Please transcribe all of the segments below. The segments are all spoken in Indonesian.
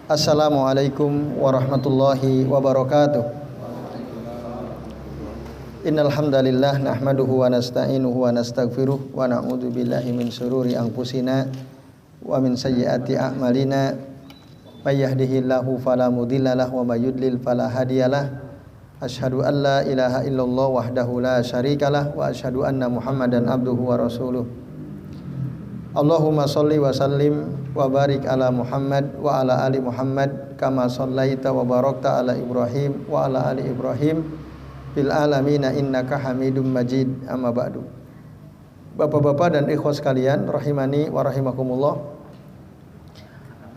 Assalamualaikum warahmatullahi wabarakatuh. Innal hamdalillah nahmaduhu wa nasta'inuhu wa nastaghfiruh wa na'udzu billahi min shururi anfusina wa min sayyiati a'malina. May yahdihillahu fala mudhillalah wa may yudlil fala hadiyalah. Asyhadu an la ilaha illallah wahdahu la syarikalah wa asyhadu anna Muhammadan abduhu wa rasuluh. Allahumma sholli wa sallim wa barik ala Muhammad wa ala ali Muhammad kama shallaita wa barakta ala Ibrahim wa ala ali Ibrahim fil alamina innaka Hamidum Majid. Amma ba'du. Bapak-bapak dan ikhwas sekalian rahimani wa rahimakumullah.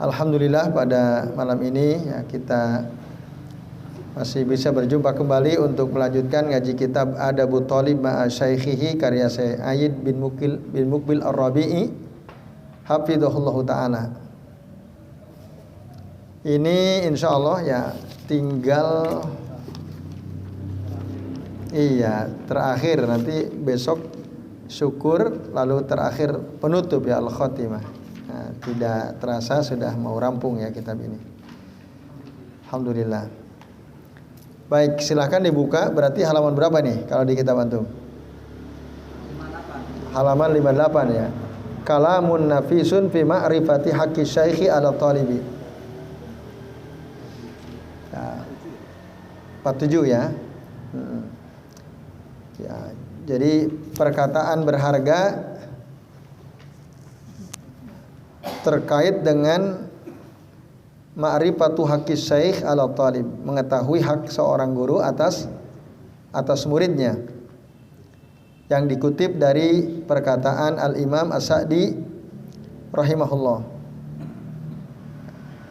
Alhamdulillah pada malam ini ya, kita masih bisa berjumpa kembali untuk melanjutkan ngaji kitab Adabut Thalib ma'a Syaikhihi karya Syekh Ayyid bin Muqbil Ar-Rabi'i hafizahullahu ta'ala. Ini insyaallah ya tinggal terakhir, nanti besok syukur, lalu terakhir penutup ya al-khatimah. Nah, tidak terasa sudah mau rampung ya kitab ini. Alhamdulillah. Baik, silahkan dibuka. Berarti halaman berapa nih kalau di kitab antum? 58. Halaman 58 ya. Kalamun nafisun fi ma'rifati haqqi syaikhi ala talibi. Ya, 47 ya. Ya, jadi perkataan berharga terkait dengan ma'rifatu haqqi syaikh ala talib, mengetahui hak seorang guru atas muridnya. Yang dikutip dari perkataan Al-Imam As-Sa'di rahimahullah.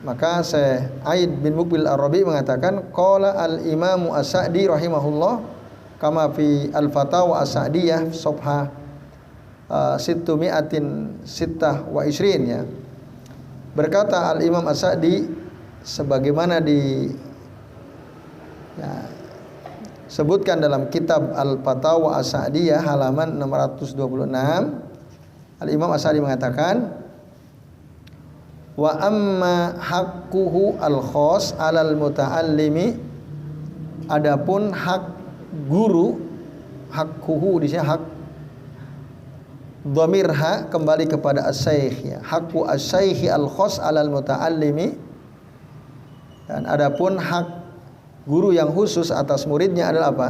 Maka Syekh Ayyid bin Muqbil Ar-Rabi mengatakan qala Al-Imam As-Sa'di rahimahullah kama fi Al-Fatawa As-Sa'diyah safha 626 ya. Berkata Al-Imam As-Sa'di sebagaimana sebutkan dalam kitab Al-Fatawa As-Sa'diyah halaman 626, Al-Imam As-Sa'di mengatakan wa amma haqquhu al-khas 'alal muta'allimi, adapun hak guru, haqquhu di sini hak dhamir ha kembali kepada as-syaikh ya, haqqu as-syaikhi al-khas 'alal muta'allimi, dan adapun hak guru yang khusus atas muridnya adalah apa?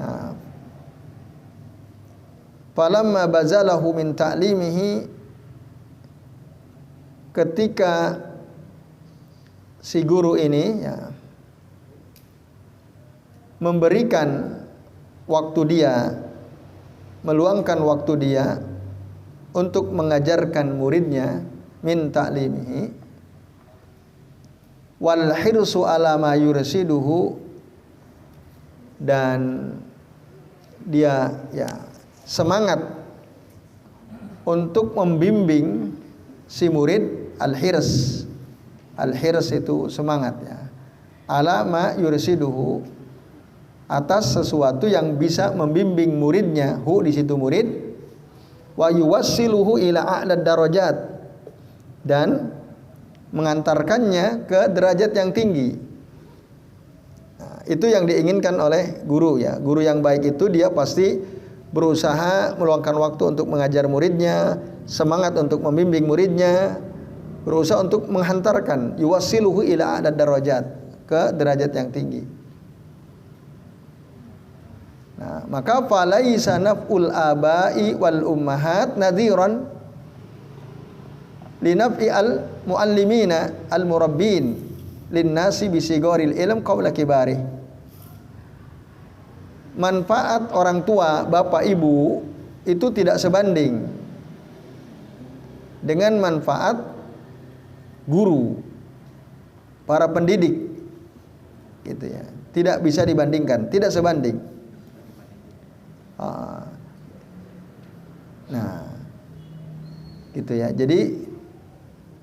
Nah, falamma bazalahu min ta'limihi, ketika si guru ini ya, memberikan waktu dia, meluangkan waktu dia untuk mengajarkan muridnya, min ta'limihi wal hirsu ala ma yursiduhu, dan dia ya semangat untuk membimbing si murid, al-hirs itu semangat ya, ala ma yursiduhu, atas sesuatu yang bisa membimbing muridnya, hu di situ murid, wa yuwassiluhu ila a'la darajat, dan mengantarkannya ke derajat yang tinggi. Nah, itu yang diinginkan oleh guru ya. Guru yang baik itu dia pasti berusaha meluangkan waktu untuk mengajar muridnya, semangat untuk membimbing muridnya, berusaha untuk menghantarkan yuwassiluhu ila a'la darajat, ke derajat yang tinggi. Nah, maka falaisa naf'ul aba'i wal ummahat nadhiran linaf'i al muallimina al murabbin linnasi bisigoril ilm qabla kibari. Manfaat orang tua, bapak ibu itu tidak sebanding dengan manfaat guru, para pendidik, gitu ya. Tidak bisa dibandingkan, tidak sebanding. Nah, gitu ya. Jadi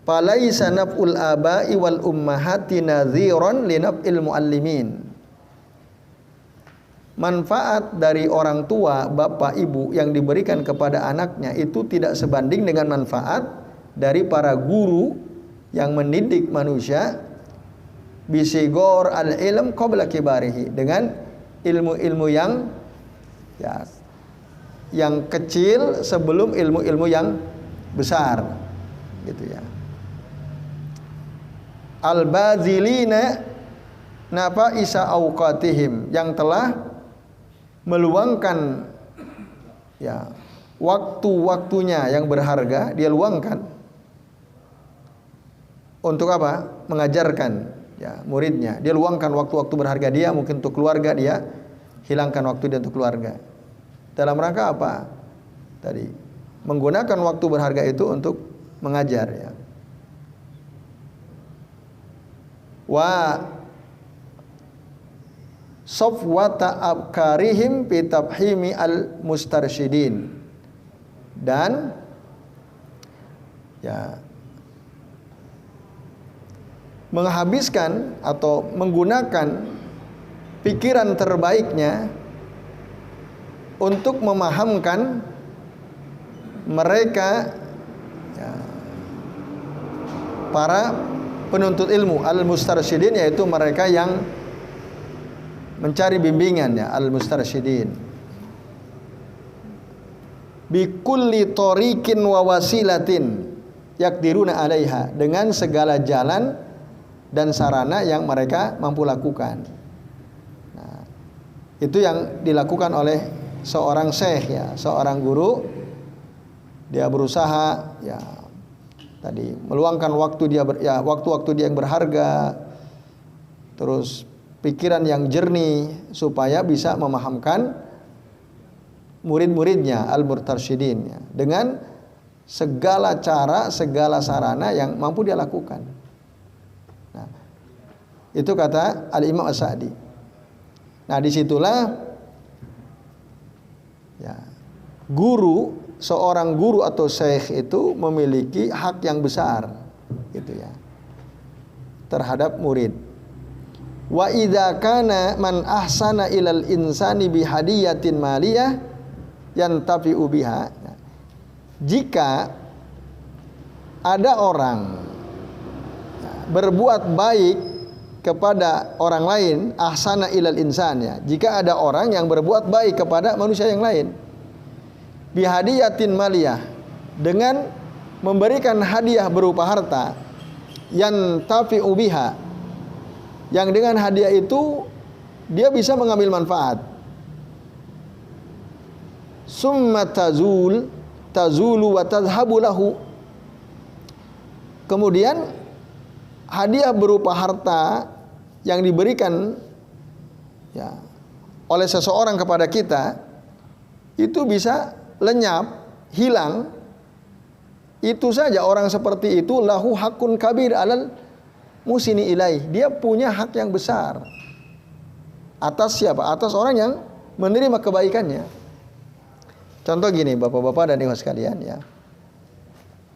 falaisa naf'ul aba'i wal ummahati nadhiran li naf'il muallimin. manfaat dari orang tua, bapak, ibu yang diberikan kepada anaknya itu tidak sebanding dengan manfaat dari para guru yang mendidik manusia bisigor al-ilm qabla kibarihi, dengan ilmu-ilmu yang kecil sebelum ilmu-ilmu yang besar, gitu ya. Al-bazilina nafa isa awqatihim, yang telah meluangkan waktu-waktunya yang berharga, dia luangkan untuk apa? Mengajarkan muridnya. Dia luangkan waktu-waktu berharga dia, mungkin untuk keluarga, dia hilangkan waktu dia untuk keluarga. Dalam rangka apa? Tadi menggunakan waktu berharga itu untuk mengajar, ya. Wa safwata abkarihim fi tabhimi al mustarsyidin, dan menghabiskan atau menggunakan pikiran terbaiknya untuk memahamkan mereka, para penuntut ilmu al-mustarsyidin, yaitu mereka yang mencari bimbingan, al-mustarsyidin. Bi kulli tariqin wa wasilatin yakdiruna 'alaiha, dengan segala jalan dan sarana yang mereka mampu lakukan. Nah, itu yang dilakukan oleh seorang syekh, seorang guru. Dia berusaha tadi meluangkan waktu dia waktu-waktu dia yang berharga, terus pikiran yang jernih supaya bisa memahamkan murid-muridnya al-murtarsyidin, dengan segala cara, segala sarana yang mampu dia lakukan. Nah, itu kata Al-Imam As-Sa'di. Nah, disitulah seorang guru atau syekh itu memiliki hak yang besar, gitu ya, terhadap murid. Wa idza kana man ahsana ilal insani bi hadiyatin maliyah yantafi'u biha. Jika ada orang berbuat baik kepada orang lain, ahsana ilal insan, jika ada orang yang berbuat baik kepada manusia yang lain, bi hadiyatin maliyah, dengan memberikan hadiah berupa harta, yantafi'u biha, yang dengan hadiah itu dia bisa mengambil manfaat. Summa tazulu wa tadhhabu lahu. Kemudian hadiah berupa harta yang diberikan oleh seseorang kepada kita itu bisa lenyap, hilang. Itu saja orang seperti itu lahu hakun kabir alal musini ilaih, dia punya hak yang besar atas siapa? Atas orang yang menerima kebaikannya. Contoh gini, bapak-bapak dan ibu sekalian,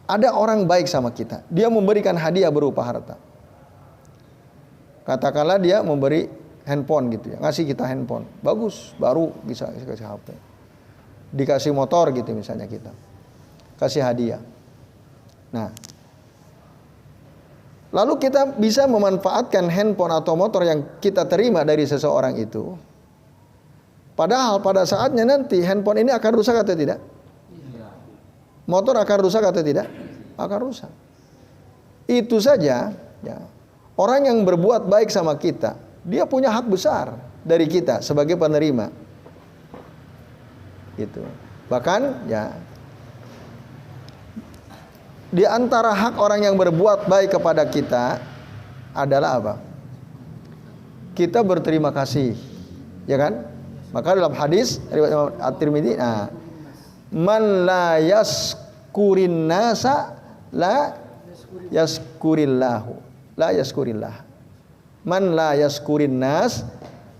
ada orang baik sama kita, dia memberikan hadiah berupa harta. Katakanlah dia memberi handphone gitu, ngasih kita handphone bagus, baru, bisa kasih HP, dikasih motor gitu misalnya, kita kasih hadiah. Nah, lalu kita bisa memanfaatkan handphone atau motor yang kita terima dari seseorang itu. Padahal pada saatnya nanti handphone ini akan rusak atau tidak? Motor akan rusak atau tidak? Akan rusak. Itu saja, orang yang berbuat baik sama kita, dia punya hak besar dari kita sebagai penerima. Gitu. Bahkan di antara hak orang yang berbuat baik kepada kita adalah apa? Kita berterima kasih, ya kan? Maka dalam hadis riwayat Imam At-Tirmidzi, man la yaskurin nasa la yaskurillahu, la yaskurillah. Man la yaskurin nas,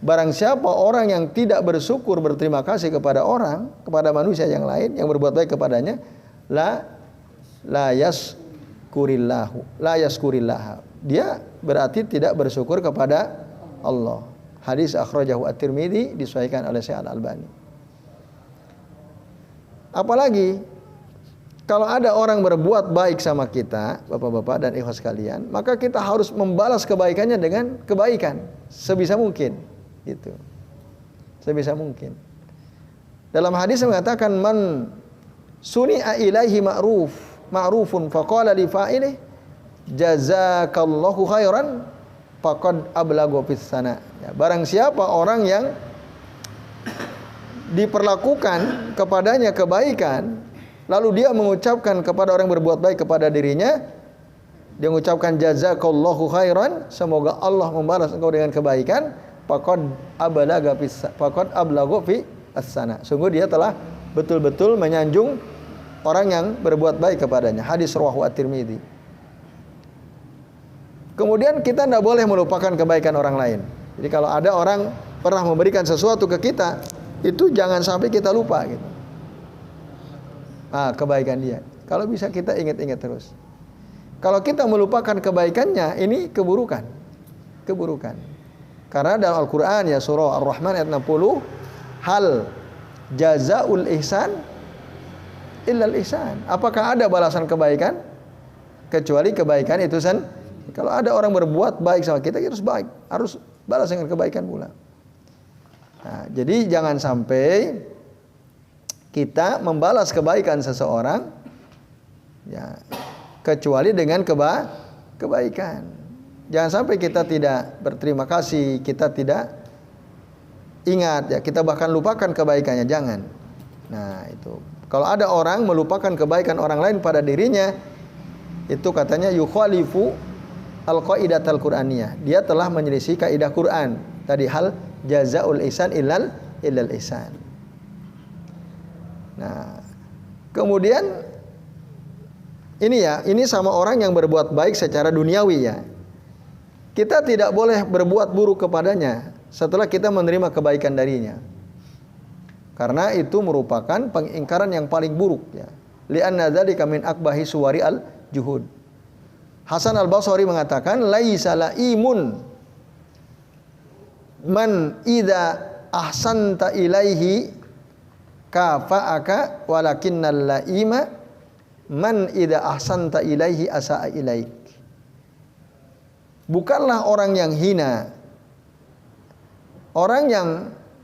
barang siapa orang yang tidak bersyukur, berterima kasih kepada orang, kepada manusia yang lain yang berbuat baik kepadanya, la yaskurillahu, la yaskurillah. Dia berarti tidak bersyukur kepada Allah. Hadis akhrajahu At-Tirmidzi, disahihkan oleh Syekh Al-Albani. Apalagi kalau ada orang berbuat baik sama kita, Bapak-bapak dan ikhwas sekalian, maka kita harus membalas kebaikannya dengan kebaikan sebisa mungkin, gitu. Sebisa mungkin. Dalam hadis mengatakan man suni'a ilaihi ma'rufun faqala li fa'ilih jazakallahu khairan faqad ablagha fis sana. Ya, barang siapa orang yang diperlakukan kepadanya kebaikan, lalu dia mengucapkan kepada orang yang berbuat baik kepada dirinya, dia mengucapkan jazakallahu khairan, semoga Allah membalas engkau dengan kebaikan, faqad ablagha fi as-sana. Sungguh dia telah betul-betul menyanjung orang yang berbuat baik kepadanya. Hadis rawahu At-Tirmidzi. Kemudian kita tidak boleh melupakan kebaikan orang lain. Jadi kalau ada orang pernah memberikan sesuatu ke kita, itu jangan sampai kita lupa gitu. Kebaikan dia. Kalau bisa kita ingat-ingat terus. Kalau kita melupakan kebaikannya, ini keburukan. Keburukan. Karena dalam Al-Quran ya surah Ar-Rahman ayat 60, hal jazaul ihsan illal ihsan. Apakah ada balasan kebaikan kecuali kebaikan itu sendiri? Kalau ada orang berbuat baik sama kita harus baik, harus balas dengan kebaikan pula. Nah, jadi jangan sampai kita membalas kebaikan seseorang ya kecuali dengan kebaikan. Jangan sampai kita tidak berterima kasih, kita tidak ingat ya, kita bahkan lupakan kebaikannya, jangan. Nah, itu. Kalau ada orang melupakan kebaikan orang lain pada dirinya, itu katanya yukhalifu al-qaidatul Qur'aniyah. Dia telah menyelisih kaidah Quran. Tadi hal jazaul ihsan illal ihsan. Nah, kemudian ini sama orang yang berbuat baik secara duniawi ya. Kita tidak boleh berbuat buruk kepadanya setelah kita menerima kebaikan darinya. Karena itu merupakan pengingkaran yang paling buruk ya. Li'anna dzalika min akbahi suwari al-juhud. Hasan Al-Basri mengatakan laisa laimun man idza ahsanta ilaihi kafa'aka walakinnal laima man idza ahsanta ilaihi asa'a ilaik. Bukanlah orang yang hina orang yang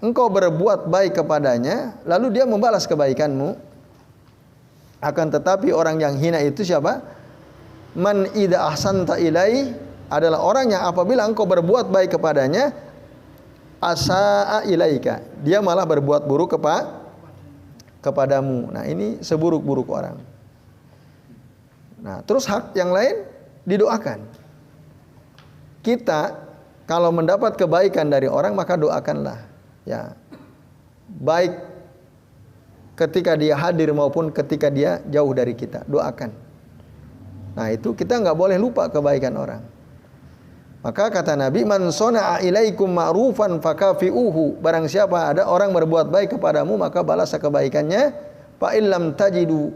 engkau berbuat baik kepadanya lalu dia membalas kebaikanmu. Akan tetapi orang yang hina itu siapa? Man idza ahsanta ilaihi adalah orang yang apabila engkau berbuat baik kepadanya asa'a ilaika, dia malah berbuat buruk kepadamu. Nah, ini seburuk-buruk orang. Nah, terus hak yang lain didoakan. Kita kalau mendapat kebaikan dari orang maka doakanlah ya. Baik ketika dia hadir maupun ketika dia jauh dari kita, doakan. Nah, itu kita nggak boleh lupa kebaikan orang. Maka kata Nabi, man sona'a ilaikum ma'rufan fakafi'uhu. Barang siapa ada orang berbuat baik kepadamu, maka balas kebaikannya. Fa illam tajidu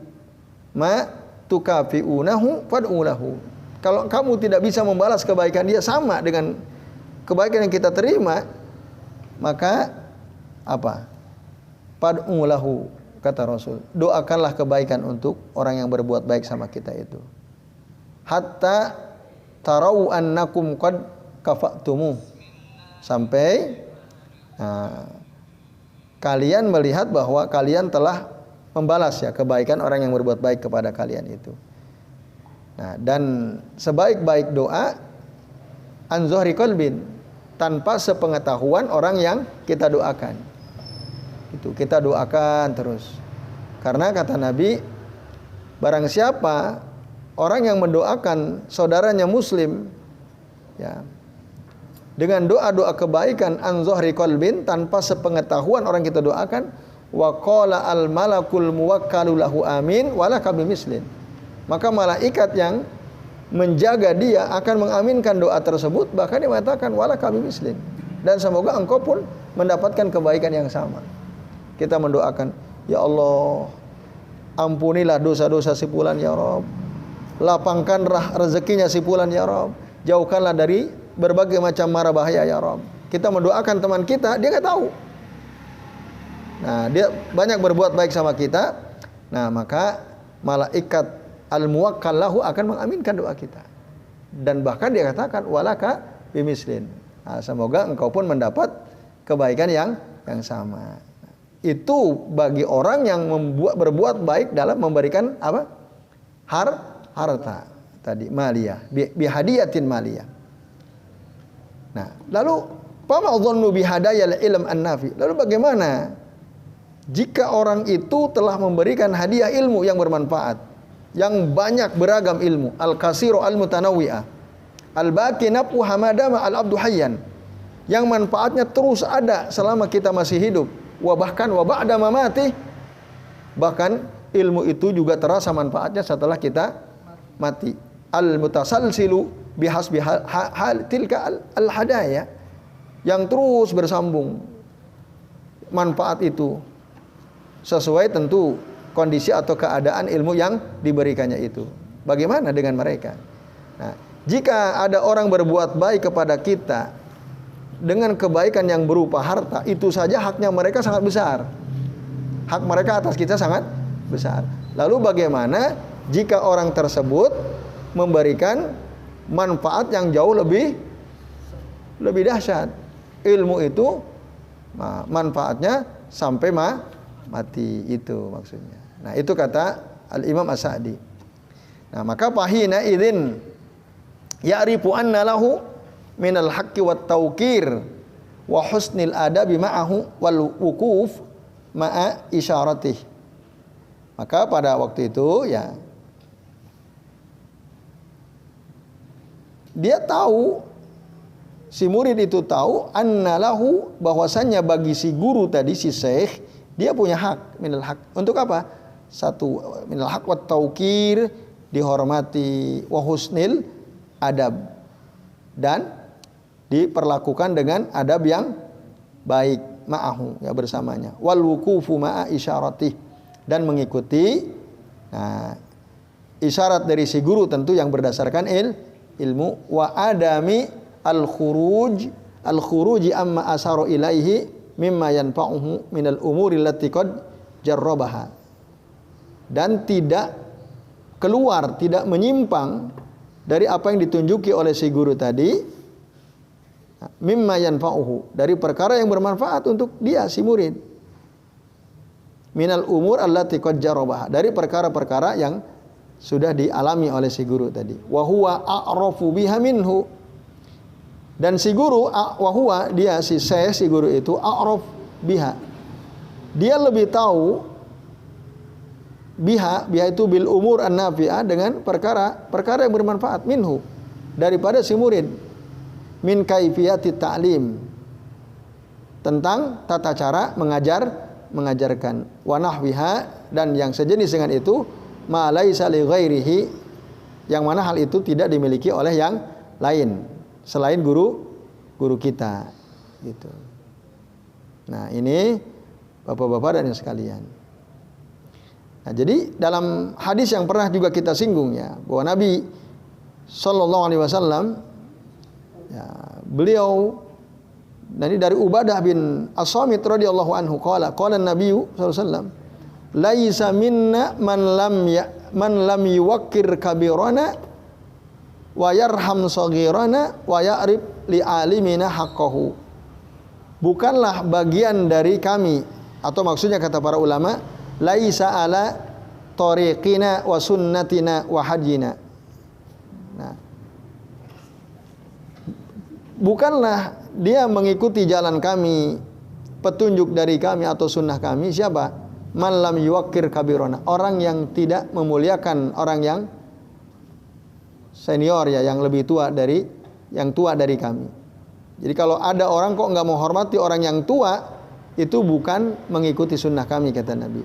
ma tukafi'unahu fad'ulahu. Kalau kamu tidak bisa membalas kebaikan dia sama dengan kebaikan yang kita terima, maka apa? Fad'ulahu, kata Rasul. Doakanlah kebaikan untuk orang yang berbuat baik sama kita itu. Hatta tarau annakum qad kafa'tumu, sampai kalian melihat bahwa kalian telah membalas ya kebaikan orang yang berbuat baik kepada kalian itu. Nah, dan sebaik-baik doa an zuhri qalbin, tanpa sepengetahuan orang yang kita doakan. Itu kita doakan terus. Karena kata Nabi, barang siapa orang yang mendoakan saudaranya muslim ya dengan doa-doa kebaikan an zuhri qalbin, tanpa sepengetahuan orang kita doakan, wa qala al malakul muwakkalu lahu amin wala kabimislin, maka malaikat yang menjaga dia akan mengaminkan doa tersebut, bahkan dia mengatakan wala kabimislin, dan semoga engkau pun mendapatkan kebaikan yang sama. Kita mendoakan, ya Allah, ampunilah dosa-dosa si fulan ya Rabb, lapangkanlah rezekinya si fulan ya Rabb, jauhkanlah dari berbagai macam mara bahaya ya Rabb. kita mendoakan teman kita, dia nggak tahu. Nah, dia banyak berbuat baik sama kita. Nah, maka malaikat al-muwakkal lahu akan mengaminkan doa kita. Dan bahkan dia katakan walaka bimislin. Nah, semoga engkau pun mendapat kebaikan yang sama. Itu bagi orang yang berbuat baik dalam memberikan apa? Harta tadi, maliyah, bihadiyatin maliyah. Nah, lalu fama dhannu bihadayal ilm an-nafi. Lalu bagaimana jika orang itu telah memberikan hadiah ilmu yang bermanfaat, yang banyak beragam ilmu, al-kasiru al-mutanawwi'ah, al-baqi naf'u hamadama al-abdu hayyan, yang manfaatnya terus ada selama kita masih hidup, wa ba'da mamati, bahkan ilmu itu juga terasa manfaatnya setelah kita mati. Al-mutasalsilu bihasbi hal tilka al-hadaya, yang terus bersambung manfaat itu sesuai tentu kondisi atau keadaan ilmu yang diberikannya itu. Bagaimana dengan mereka? Nah, jika ada orang berbuat baik kepada kita dengan kebaikan yang berupa harta, itu saja haknya mereka sangat besar. Hak mereka atas kita sangat besar. Lalu bagaimana jika orang tersebut memberikan manfaat yang jauh lebih dahsyat? Ilmu itu manfaatnya sampai mati, itu maksudnya. Nah, itu kata Al-Imam As-Sa'di. Nah, maka fahina idzin ya'rifu anna lahu minal haqqi wat tawqir wa husnil adabi ma'ahu wal wuquf ma'a isyaratih. Maka pada waktu itu ya dia tahu, si murid itu tahu anna lahu, bahwasannya bagi si guru tadi, si syekh, dia punya hak, minal hak. Untuk apa? Satu, minal hak wat tauqir, dihormati, wa husnil adab, dan diperlakukan dengan adab yang baik, ma'ahu, ya bersamanya, wal wuqufu ma'a isyaratih, dan mengikuti isyarat dari si guru tentu yang berdasarkan ilmu, wa adami al-khuruji amma asaru ilaihi mimma yanfa'uhu minal umuri allati qad jarrabaha, dan tidak keluar, tidak menyimpang dari apa yang ditunjuki oleh si guru tadi, mimma yanfa'uhu, dari perkara yang bermanfaat untuk dia si murid, minal umur allati qad jarrabaha, dari perkara-perkara yang sudah dialami oleh si guru tadi, wa huwa a'rafu biha minhu, dan si guru wahua, dia si syekh, si guru itu a'raf biha, dia lebih tahu biha itu bil umur an-nafi'ah, dengan perkara yang bermanfaat, minhu, daripada si murid, min kaifiyati ta'lim, tentang tata cara mengajarkan, wa nahwiha, dan yang sejenis dengan itu, ma laisa li ghairihi, yang mana hal itu tidak dimiliki oleh yang lain selain guru kita, gitu. Nah, ini Bapak-bapak dan yang sekalian. Nah, jadi dalam hadis yang pernah juga kita singgung ya, bahwa Nabi Sallallahu Alaihi Wasallam, ya, beliau, ini dari Ubadah bin As-Samit radhiyallahu anhu, qala Nabi Sallallahu Alaihi Wasallam, laisa minna man lam yuwakkir kabirana wa yarham saghirana wa ya'rif li alimina haqqahu. Bukanlah bagian dari kami, atau maksudnya kata para ulama, laisa ala tariqina wa sunnatina wa hajjina. Nah, bukanlah dia mengikuti jalan kami, petunjuk dari kami atau sunnah kami, siapa? Man lam yuwakkir kabirana, orang yang tidak memuliakan orang yang senior, ya, yang lebih tua dari kami. Jadi kalau ada orang kok nggak menghormati orang yang tua, itu bukan mengikuti sunnah kami, kata Nabi.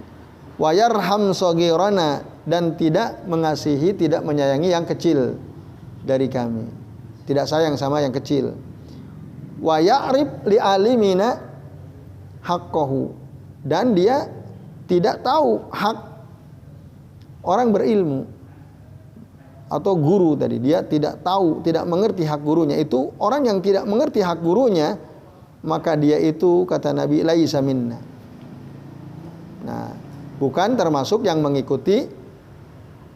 Wa yarham saghirana, dan tidak mengasihi, tidak menyayangi yang kecil dari kami, tidak sayang sama yang kecil. Wa ya'rif li alimina haqqahu, dan dia tidak tahu hak orang berilmu atau guru tadi, dia tidak tahu, tidak mengerti hak gurunya. Itu orang yang tidak mengerti hak gurunya, maka dia itu kata Nabi laisa minna. Nah, bukan termasuk yang mengikuti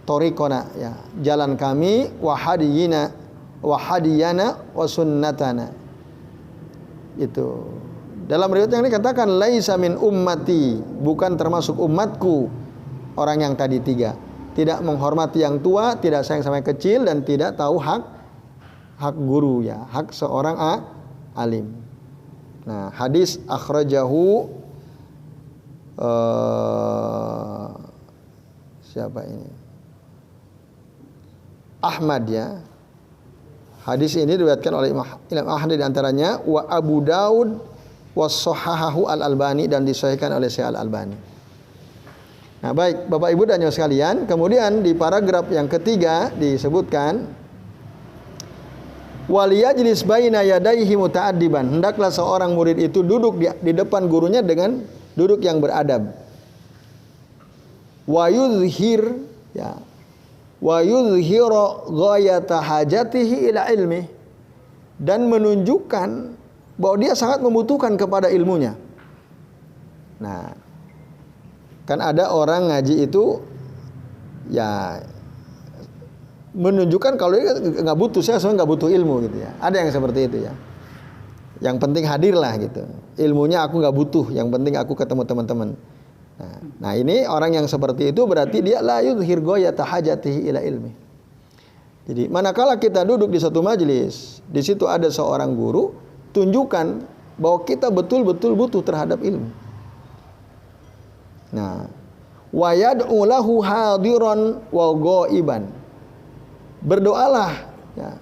thoriqona ya, jalan kami wahadiyina wahadiyana wa sunnatana. Itu. Dalam riwayat yang dikatakan laisa min ummati, bukan termasuk umatku orang yang tadi tiga. Tidak menghormati yang tua, tidak sayang sama yang kecil, dan tidak tahu hak guru ya, hak seorang alim. Nah, hadis akhrajahu siapa ini? Ahmad ya. Hadis ini diriwayatkan oleh Imam Ahmad di antaranya wa Abu Daud was sahahahu Al-Albani, dan disahihkan oleh Syekh Al-Albani. Nah, baik Bapak Ibu dan Saudara sekalian, kemudian di paragraf yang ketiga disebutkan waliyajlis baina yadayhi muta'addiban, hendaklah seorang murid itu duduk di depan gurunya dengan duduk yang beradab. Wa yuzhir ya, wa yuzhiru ghayata hajatihi ila ilmi, dan menunjukkan bahwa dia sangat membutuhkan kepada ilmunya. Nah, kan ada orang ngaji itu ya menunjukkan kalau dia nggak butuh, saya sebenarnya nggak butuh ilmu gitu ya. Ada yang seperti itu ya. Yang penting hadir lah gitu. Ilmunya aku nggak butuh, yang penting aku ketemu teman-teman. Nah, ini orang yang seperti itu berarti dia la yudhir ghayata hajatihi ila ilmi. Jadi manakala kita duduk di satu majelis, di situ ada seorang guru, tunjukkan bahwa kita betul-betul butuh terhadap ilmu. Nah, wa yad'u lahu hadiran wa ghaiban. Berdoalah ya.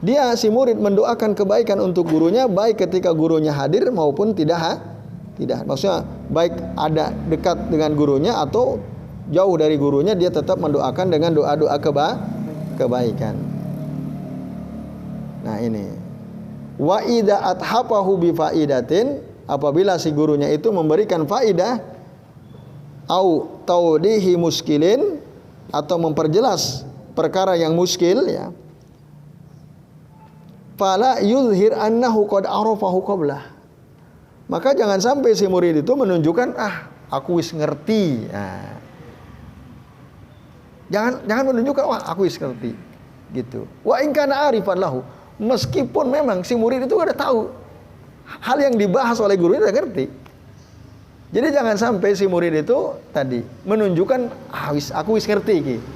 Dia si murid mendoakan kebaikan untuk gurunya, baik ketika gurunya hadir maupun tidak. Maksudnya baik ada dekat dengan gurunya atau jauh dari gurunya, dia tetap mendoakan dengan doa-doa kebaikan. Nah, ini. Wa idza athafahu bi faidatin, apabila si gurunya itu memberikan faidah au taudihi muskilin, atau memperjelas perkara yang muskil ya, fala yuzhir annahu qad arafahu qablah, maka jangan sampai si murid itu menunjukkan aku wis ngerti. Nah, jangan menunjukkan aku wis ngerti gitu. Wa in kana arifan lahu, meskipun memang si murid itu udah tahu hal yang dibahas oleh guru itu udah ngerti. Jadi jangan sampai si murid itu tadi menunjukkan aku wis ngerti gitu.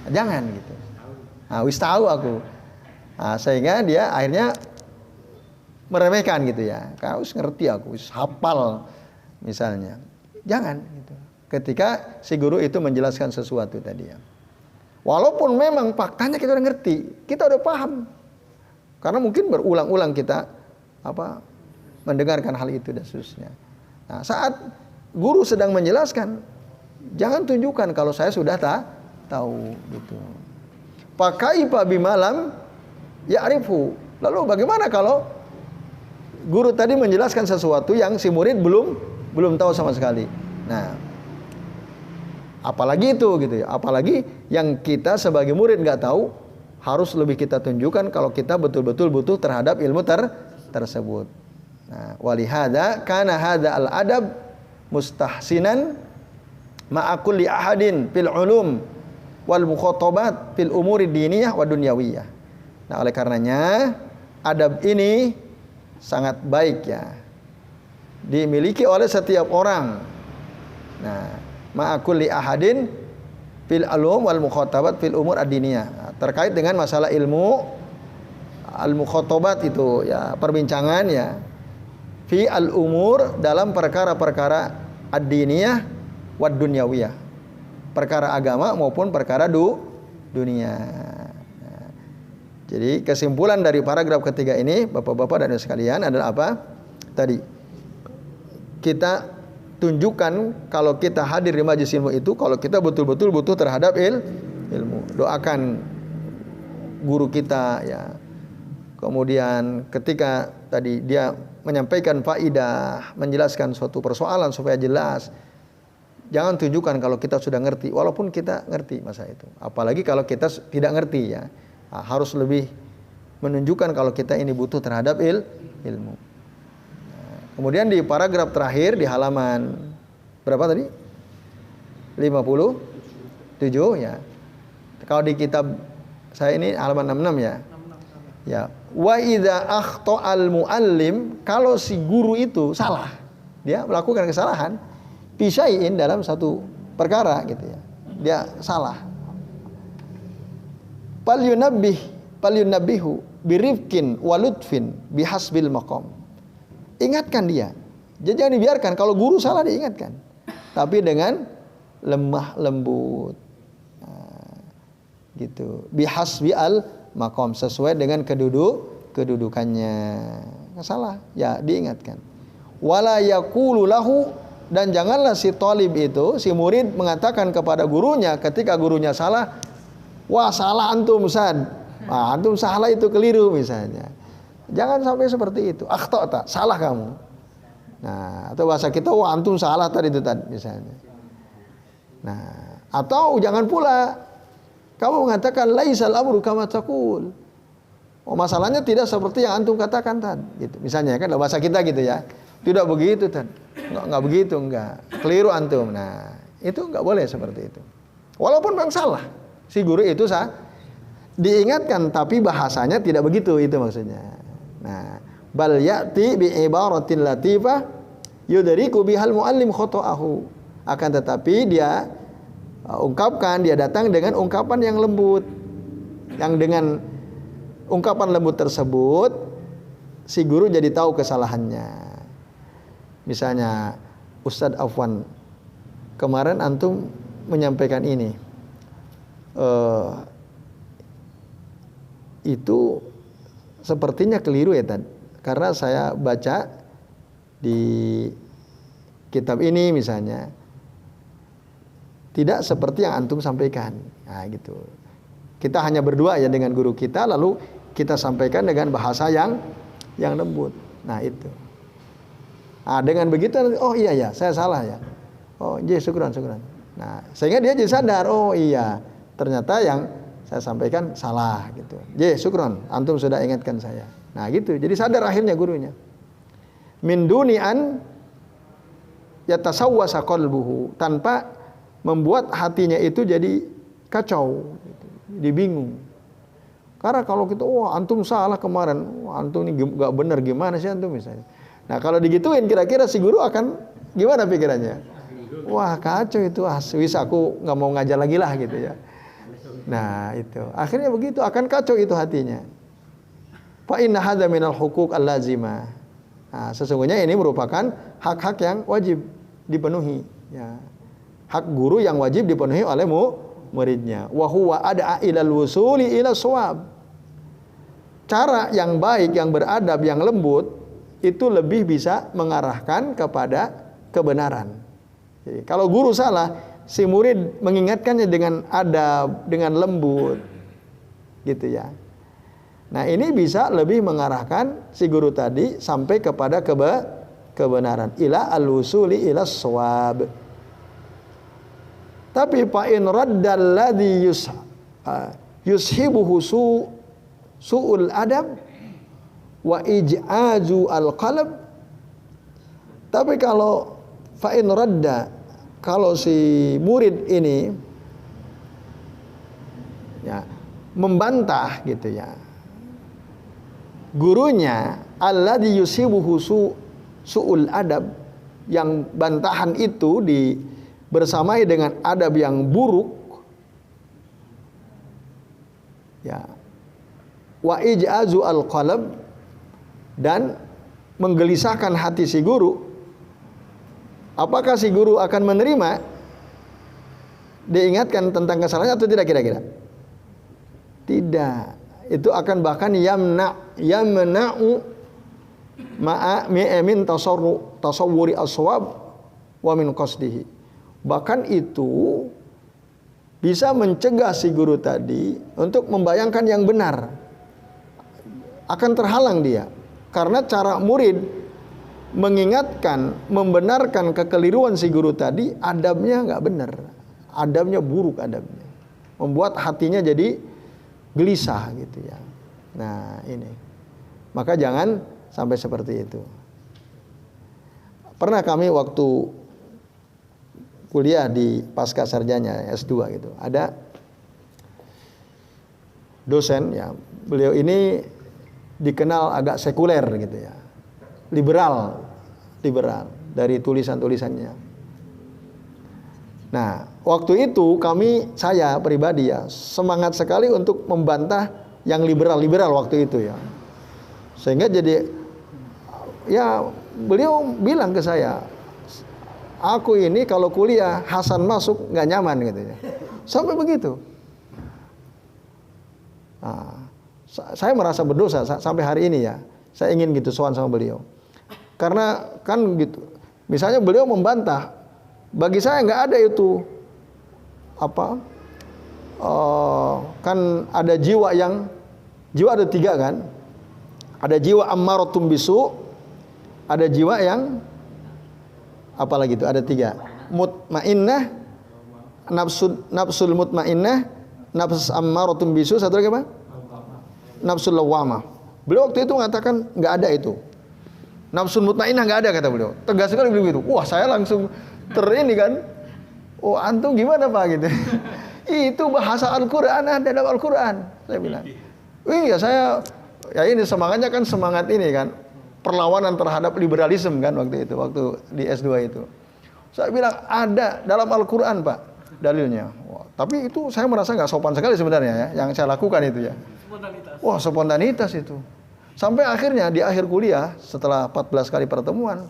Jangan gitu. Wis tahu aku. Sehingga dia akhirnya meremehkan gitu ya. Kau wis ngerti aku, wis hafal misalnya. Jangan gitu. Ketika si guru itu menjelaskan sesuatu tadi ya. Walaupun memang faktanya kita udah ngerti, kita udah paham. Karena mungkin berulang-ulang kita mendengarkan hal itu dan seterusnya. Nah, saat guru sedang menjelaskan, jangan tunjukkan kalau saya sudah tahu gitu. Pakai bimalam ya'rifu. Lalu bagaimana kalau guru tadi menjelaskan sesuatu yang si murid belum tahu sama sekali. Nah, apalagi itu gitu ya. Apalagi yang kita sebagai murid nggak tahu, harus lebih kita tunjukkan kalau kita betul-betul butuh terhadap ilmu tersebut. Nah, walihada kana hadza al-adab mustahsinan ma'a kulli ahadin fil ulum wal mukhatabat fil umuri diniyah wa dunyawiyah. Nah, oleh karenanya adab ini sangat baik ya, dimiliki oleh setiap orang. Nah, ma'a kulli ahadin fil ulum wal mukhatabat fil umur ad-diniyah. Nah, terkait dengan masalah ilmu al-mukhatabat itu ya, perbincangan ya, fi al-umur dalam perkara-perkara ad-diniyah wa dunyawiyah, perkara agama maupun perkara dunia. Nah, jadi kesimpulan dari paragraf ketiga ini Bapak-bapak dan Ibu sekalian adalah apa? Tadi kita tunjukkan kalau kita hadir di majelis ilmu itu, kalau kita betul-betul butuh terhadap ilmu. Doakan guru kita ya. Kemudian ketika tadi dia menyampaikan faidah, menjelaskan suatu persoalan supaya jelas, jangan tunjukkan kalau kita sudah ngerti, walaupun kita ngerti masa itu. Apalagi kalau kita tidak ngerti ya, harus lebih menunjukkan kalau kita ini butuh terhadap ilmu. Kemudian di paragraf terakhir di halaman berapa tadi? 57 ya. Kalau di kitab saya ini halaman 66 ya. Ya, wa idza akhta'al muallim, kalau si guru itu salah, dia melakukan kesalahan bisyai'in dalam satu perkara gitu ya. Dia salah. Falyunabbihu birifqin walutfin bihasbil maqam. Ingatkan dia. Jadi jangan dibiarkan, kalau guru salah diingatkan. Tapi dengan lemah lembut. Nah, gitu. Bihasbi al maqam, sesuai dengan kedudukannya. Salah, ya diingatkan. Wala yaqulu lahu, dan janganlah si talib itu, si murid mengatakan kepada gurunya ketika gurunya salah, wah salah antum Ustaz. Antum salah itu keliru misalnya. Jangan sampai seperti itu. Akhta'ta, salah kamu. Nah, atau bahasa kita, wah antum salah tadi itu tadi misalnya. Nah, atau jangan pula kamu mengatakan laisal amru kama taqul. Oh, masalahnya tidak seperti yang antum katakan tadi gitu. Misalnya kan bahasa kita gitu ya. Tidak begitu tadi. Enggak begitu, enggak. Keliru antum. Nah, itu enggak boleh seperti itu. Walaupun memang salah. Si guru itu diingatkan tapi bahasanya tidak begitu, itu maksudnya. Nah, bal ya'ti bi ibaratin latifah yudriku bihal muallim khata'ahu. Akan tetapi dia ungkapkan, dia datang dengan ungkapan yang lembut. Yang dengan ungkapan lembut tersebut si guru jadi tahu kesalahannya. Misalnya, Ustadz Afwan, kemarin antum menyampaikan ini. Itu sepertinya keliru ya Tad. Karena saya baca di kitab ini misalnya, tidak seperti yang antum sampaikan. Nah gitu. Kita hanya berdua ya dengan guru kita, lalu kita sampaikan dengan bahasa yang lembut. Nah itu. Nah dengan begitu, oh iya ya, saya salah ya. Oh iya, syukran. Nah sehingga dia jadi sadar, oh iya, ternyata yang saya sampaikan salah gitu. Ye, syukron, antum sudah ingatkan saya. Nah gitu, jadi sadar akhirnya gurunya. Min dunian yatasawwasa qalbuhu, tanpa membuat hatinya itu jadi kacau, gitu, jadi bingung. Karena kalau kita, wah antum salah kemarin, wah, antum ini gak benar, gimana sih antum misalnya. Nah kalau digituin kira-kira si guru akan gimana pikirannya? Wah kacau itu, wis aku gak mau ngajar lagi lah gitu ya. Nah itu, akhirnya begitu, akan kacau itu hatinya. Fa inna hadza minal huquq al-lazimah. Nah, sesungguhnya ini merupakan hak-hak yang wajib dipenuhi ya. Hak guru yang wajib dipenuhi oleh muridnya. Wa huwa ad'a ilal wusuli ila shawab. Cara yang baik, yang beradab, yang lembut itu lebih bisa mengarahkan kepada kebenaran. Jadi, kalau guru salah, si murid mengingatkannya dengan adab, dengan lembut, gitu ya. Nah ini bisa lebih mengarahkan si guru tadi sampai kepada kebenaran. Ila al-wusuli ila shawab. Tapi fa in raddal ladzi yushibuhu su'ul adab wa ij'azu al-qalb. Tapi kalau fa in radda, kalau si murid ini ya membantah gitu ya, gurunya alladzi yusibuhu su'ul adab, yang bantahan itu bersamai dengan adab yang buruk ya, wa ij'azu al-qalb, dan menggelisahkan hati si guru. Apakah si guru akan menerima diingatkan tentang kesalahannya atau tidak kira-kira? Tidak. Itu akan bahkan yamna'u ma'a min tasawwuri aswab wa min qasdihi. Bahkan itu bisa mencegah si guru tadi untuk membayangkan yang benar. Akan terhalang dia. Karena cara murid mengingatkan, membenarkan kekeliruan si guru tadi, adabnya nggak benar. Adabnya buruk adabnya. Membuat hatinya jadi gelisah gitu ya. Nah ini. Maka jangan sampai seperti itu. Pernah kami waktu kuliah di pasca sarjana S2 gitu, ada dosen ya, beliau ini dikenal agak sekuler gitu ya, liberal dari tulisan-tulisannya. Nah, waktu itu saya pribadi ya, semangat sekali untuk membantah yang liberal waktu itu ya. Sehingga jadi ya beliau bilang ke saya, aku ini kalau kuliah Hasan masuk nggak nyaman gitu ya. Sampai begitu. Nah, saya merasa berdosa sampai hari ini ya. Saya ingin gitu sowan sama beliau. Karena kan gitu. Misalnya beliau membantah, bagi saya nggak ada itu kan ada jiwa ada 3 kan. Ada jiwa ammaratun bisu, ada jiwa yang apalagi itu, ada 3. Mutmainnah, nafsul mutmainnah, nafs ammaratun bisu, satu lagi apa? Nafsul lawwamah. Beliau waktu itu mengatakan nggak ada itu. Nafsul mutmainnah nggak ada, kata beliau. Tegas sekali begitu. Wah, saya langsung ini kan. Oh, antum gimana Pak gitu. Itu bahasa Al-Qur'an, ada dalam Al-Qur'an, saya bilang. Iya, ya ini semangatnya kan semangat ini kan, perlawanan terhadap liberalisme kan waktu di S2 itu. Saya bilang ada dalam Al-Qur'an Pak dalilnya. Wah, tapi itu saya merasa nggak sopan sekali sebenarnya ya, yang saya lakukan itu ya. Wah, spontanitas itu. Sampai akhirnya di akhir kuliah setelah 14 kali pertemuan,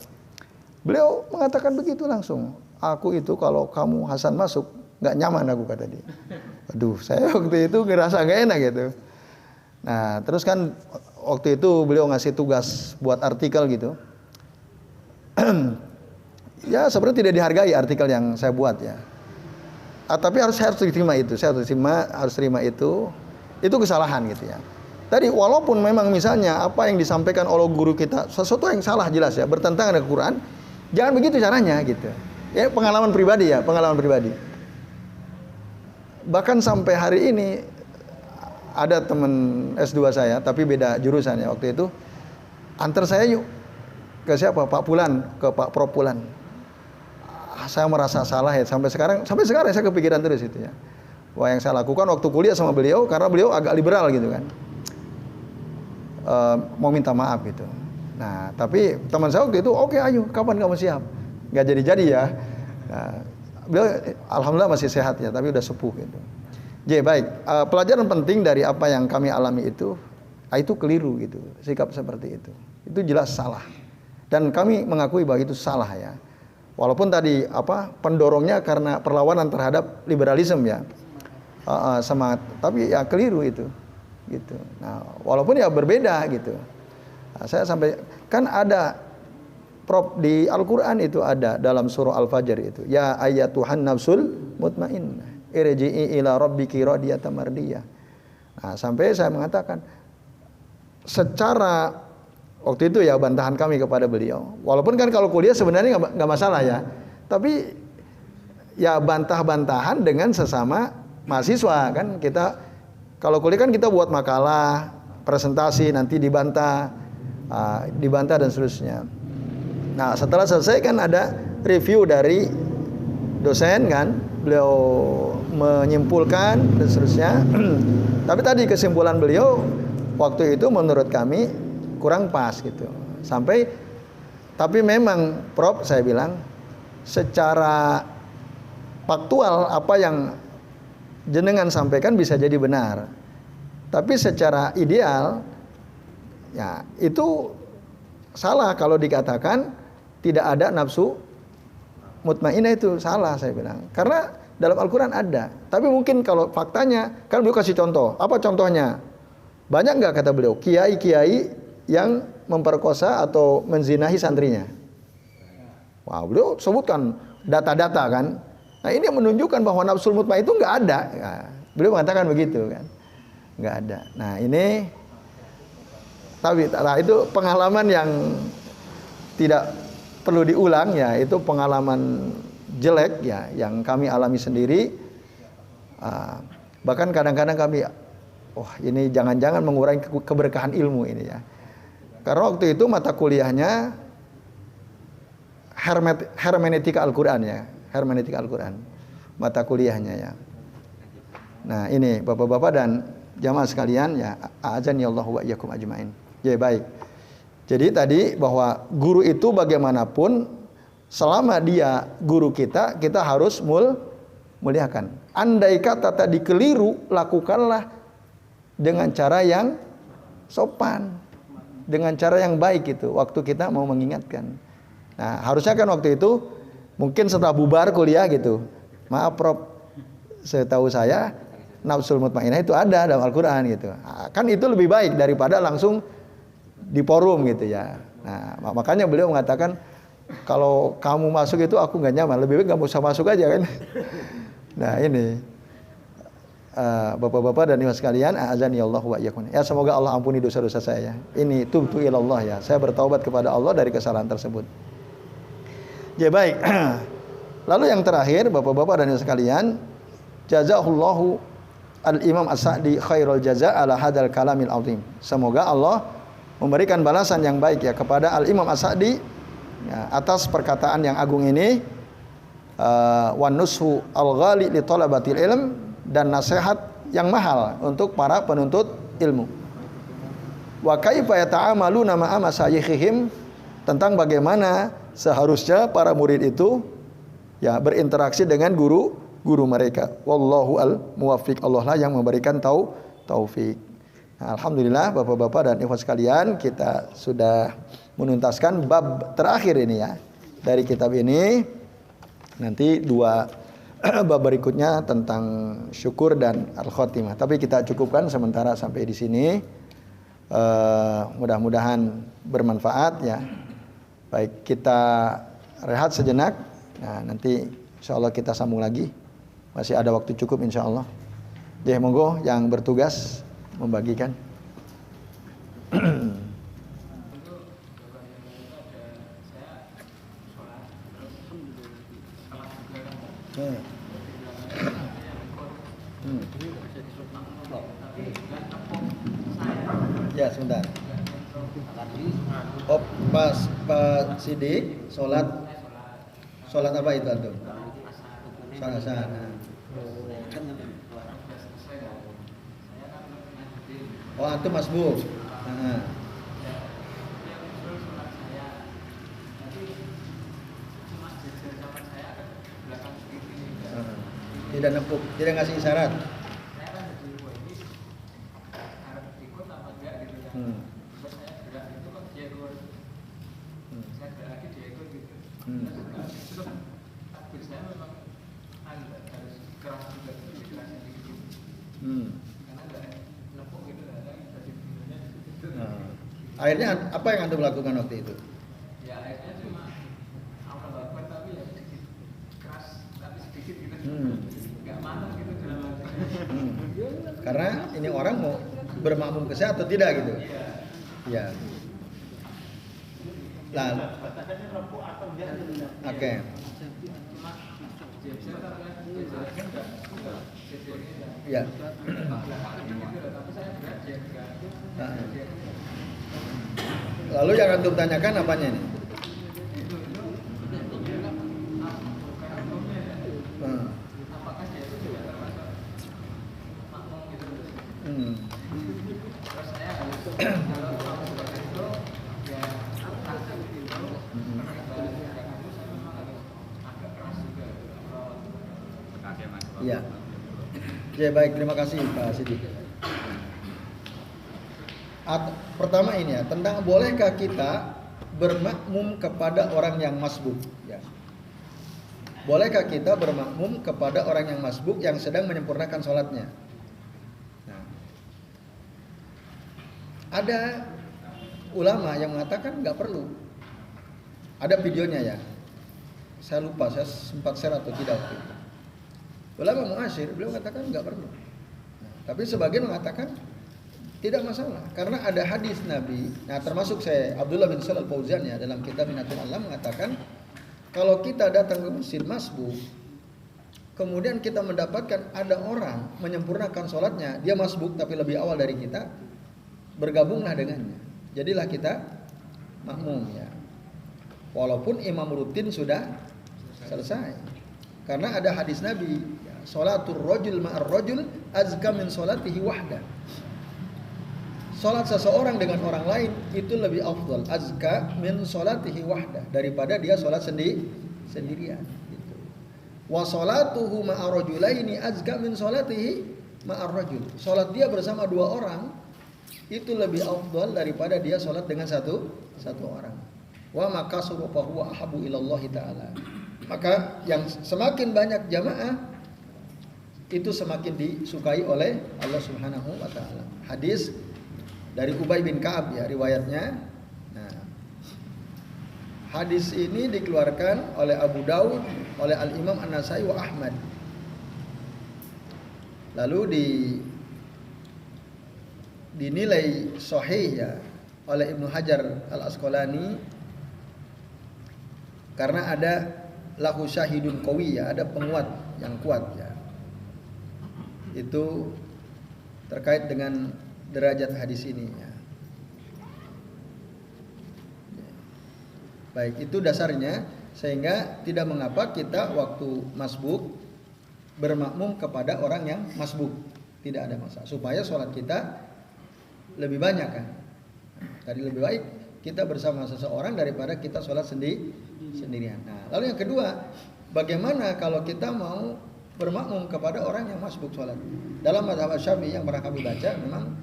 beliau mengatakan begitu langsung. Aku itu kalau kamu Hasan masuk nggak nyaman, aku kata dia. Aduh, saya waktu itu ngerasa nggak enak gitu. Nah, terus kan waktu itu beliau ngasih tugas buat artikel gitu. Ya, sebenarnya tidak dihargai artikel yang saya buat ya. Tapi saya harus terima itu. Saya harus terima itu. Itu kesalahan gitu ya. Tadi walaupun memang misalnya apa yang disampaikan oleh guru kita sesuatu yang salah jelas ya, bertentangan dengan Al-Qur'an, jangan begitu caranya gitu. Ya, pengalaman pribadi. Bahkan sampai hari ini ada teman S2 saya, tapi beda jurusan ya waktu itu. Antar saya yuk ke siapa? Pak Pulan, ke Pak Prof Pulan. Saya merasa salah ya sampai sekarang saya kepikiran terus itu ya. Wah, yang saya lakukan waktu kuliah sama beliau karena beliau agak liberal gitu kan. Mau minta maaf gitu. Nah, tapi teman saya waktu itu, oke, ayo, kapan kamu siap? Nggak jadi ya. Nah, beliau alhamdulillah masih sehat ya, tapi udah sepuh gitu. Jadi baik, pelajaran penting dari apa yang kami alami itu keliru gitu, sikap seperti itu. Itu jelas salah. Dan kami mengakui bahwa itu salah ya. Walaupun tadi pendorongnya karena perlawanan terhadap liberalisme ya, semangat, tapi ya keliru itu, gitu. Nah, walaupun ya berbeda gitu. Nah, saya sampai kan ada Prof di Al-Qur'an itu ada dalam surah Al-Fajr itu, ya ayyatuhan nafsul mutmainnah irji'i ila rabbiki radiyatan mardiyah. Nah, sampai saya mengatakan secara waktu itu ya bantahan kami kepada beliau. Walaupun kan kalau kuliah sebenarnya nggak masalah ya, tapi ya bantah-bantahan dengan sesama mahasiswa kan. Kita kalau kuliah kan kita buat makalah, presentasi, nanti dibantah dan seterusnya. Nah, setelah selesai kan ada review dari dosen kan, beliau menyimpulkan dan seterusnya. Tapi tadi kesimpulan beliau waktu itu menurut kami kurang pas gitu. Tapi memang Prof, saya bilang secara faktual apa yang jenengan sampaikan bisa jadi benar. Tapi secara ideal ya itu salah kalau dikatakan tidak ada nafsu mutmainnah, itu salah saya bilang. Karena dalam Al-Qur'an ada. Tapi mungkin kalau faktanya, kan beliau kasih contoh. Apa contohnya? Banyak nggak kata beliau kiai-kiai yang memperkosa atau menzinahi santrinya? Wah, beliau sebutkan data-data kan. Nah, ini menunjukkan bahwa nafsu mutmainnah itu nggak ada. Nah, beliau mengatakan begitu kan, nggak ada. Nah, ini tapi itu pengalaman yang tidak perlu diulang ya, itu pengalaman jelek ya yang kami alami sendiri. Bahkan kadang-kadang kami, ini jangan-jangan mengurangi keberkahan ilmu ini ya. Karena waktu itu mata kuliahnya hermeneutika Al-Qur'an ya, hermeneutika Al-Qur'an. Mata kuliahnya ya. Nah, ini Bapak-bapak dan jamaah sekalian ya, a'adzani Allah wa iyyakum ajmain. Ya, baik. Jadi tadi bahwa guru itu bagaimanapun selama dia guru kita harus muliakan. Andai kata tadi keliru, lakukanlah dengan cara yang sopan, dengan cara yang baik itu waktu kita mau mengingatkan. Nah, harusnya kan waktu itu mungkin setelah bubar kuliah gitu. Maaf Prof, setahu saya nafsul mutmainnah itu ada dalam Al-Qur'an gitu. Nah, kan itu lebih baik daripada langsung di forum gitu ya. Nah, makanya beliau mengatakan kalau kamu masuk itu aku nggak nyaman, lebih baik nggak usah masuk aja kan. Nah, ini Bapak-bapak dan ibu sekalian, a'adzani Allah wa iyyakum. Ya, semoga Allah ampuni dosa-dosa saya. Ini tubtu ilallah ya. Saya bertaubat kepada Allah dari kesalahan tersebut. Ya, baik. Lalu yang terakhir, Bapak-bapak dan ibu sekalian, jazahullahu al-Imam As-Sa'di khairul jaza ala hadzal kalamil azim. Semoga Allah memberikan balasan yang baik ya kepada Al-Imam As-Sa'di ya, atas perkataan yang agung ini, wan nushu al-ghali li talabatil ilm, dan nasihat yang mahal untuk para penuntut ilmu. Wa kaifa yata'amaluna ma'a masayikhihim, tentang bagaimana seharusnya para murid itu ya berinteraksi dengan guru mereka. Wallahu al-muwaffiq, Allah lah yang memberikan taufik. Nah, alhamdulillah Bapak-bapak dan ikhwan sekalian, kita sudah menuntaskan bab terakhir ini ya dari kitab ini. Nanti 2 bab berikutnya tentang syukur dan al-khotimah. Tapi kita cukupkan sementara sampai di sini. Mudah-mudahan bermanfaat ya. Baik, kita rehat sejenak. Nah, nanti insyaallah kita sambung lagi. Masih ada waktu cukup insyaallah. Ya, monggo yang bertugas membagikan. Ya, sebentar. Oh, Pak Sidik, sholat apa itu antum? Sholat asar. Oh, antum masbuk. Tidak nepuk, tidak ngasih isyarat. Akhirnya apa yang antum lakukan waktu itu? Ya, akhirnya cuma Allahu Akbar, tapi ya sedikit keras, tapi sedikit gitu. Enggak mantap gitu dalam hati. Karena ini orang mau bermakmum ke saya atau tidak gitu. Iya. Lah. Oke. Ya. Lalu yang antum tanyakan apanya nih? Apakah dia itu juga termasuk makmum gitu? Terus saya harus kalau seperti itu ya takut itu kamu saya memang harus agak keras juga. Iya. Ya, baik, terima kasih Pak Sidik. Pertama ini ya, tentang bolehkah kita bermakmum kepada orang yang masbuk ya. Bolehkah kita bermakmum kepada orang yang masbuk yang sedang menyempurnakan sholatnya? Nah, ada ulama yang mengatakan nggak perlu. Ada videonya ya. Saya lupa, saya sempat share atau tidak waktu itu. Ulama mu'asyir, beliau mengatakan nggak perlu. Nah, tapi sebagian mengatakan tidak masalah, karena ada hadis Nabi. Nah, termasuk saya Abdullah bin Shalal Al-Fauzan ya dalam kitab Minatul Alam mengatakan kalau kita datang ke masjid masbuk, kemudian kita mendapatkan ada orang menyempurnakan sholatnya, dia masbuk tapi lebih awal dari kita, bergabunglah dengannya. Jadilah kita makmum ya. walaupun imam rutin sudah selesai. Karena ada hadis Nabi, sholatul rajul ma'ar rajul azka min sholatihi wahda. Sholat seseorang dengan orang lain itu lebih afdal, azka min sholatihi wahda, daripada dia sholat sendirian. Gitu. Wa sholatuhu ma'ar rajulaini azka min sholatihi ma'ar rajul. Sholat dia bersama dua orang itu lebih afdal daripada dia sholat dengan satu orang. Wa maka surufa huwa ahabu ilallahi ta'ala. Maka yang semakin banyak jamaah itu semakin disukai oleh Allah Subhanahu wa taala. Hadis dari Ubay bin Ka'ab ya riwayatnya. Nah, hadis ini dikeluarkan oleh Abu Daud, oleh Al-Imam An-Nasai wa Ahmad. Lalu dinilai sahih ya oleh Ibnu Hajar Al-Asqalani karena ada lahu syahidun qawi ya, ada penguat yang kuat ya. Itu terkait dengan derajat hadis ini ya. Baik, itu dasarnya, sehingga tidak mengapa kita waktu masbuk bermakmum kepada orang yang masbuk, tidak ada masalah, supaya sholat kita lebih banyak kan. Tadi lebih baik kita bersama seseorang daripada kita sholat sendirian. Nah, lalu yang kedua, bagaimana kalau kita mau bermakmum kepada orang yang masbuk sholat? Dalam mazhab Syafi'i yang pernah kami baca, memang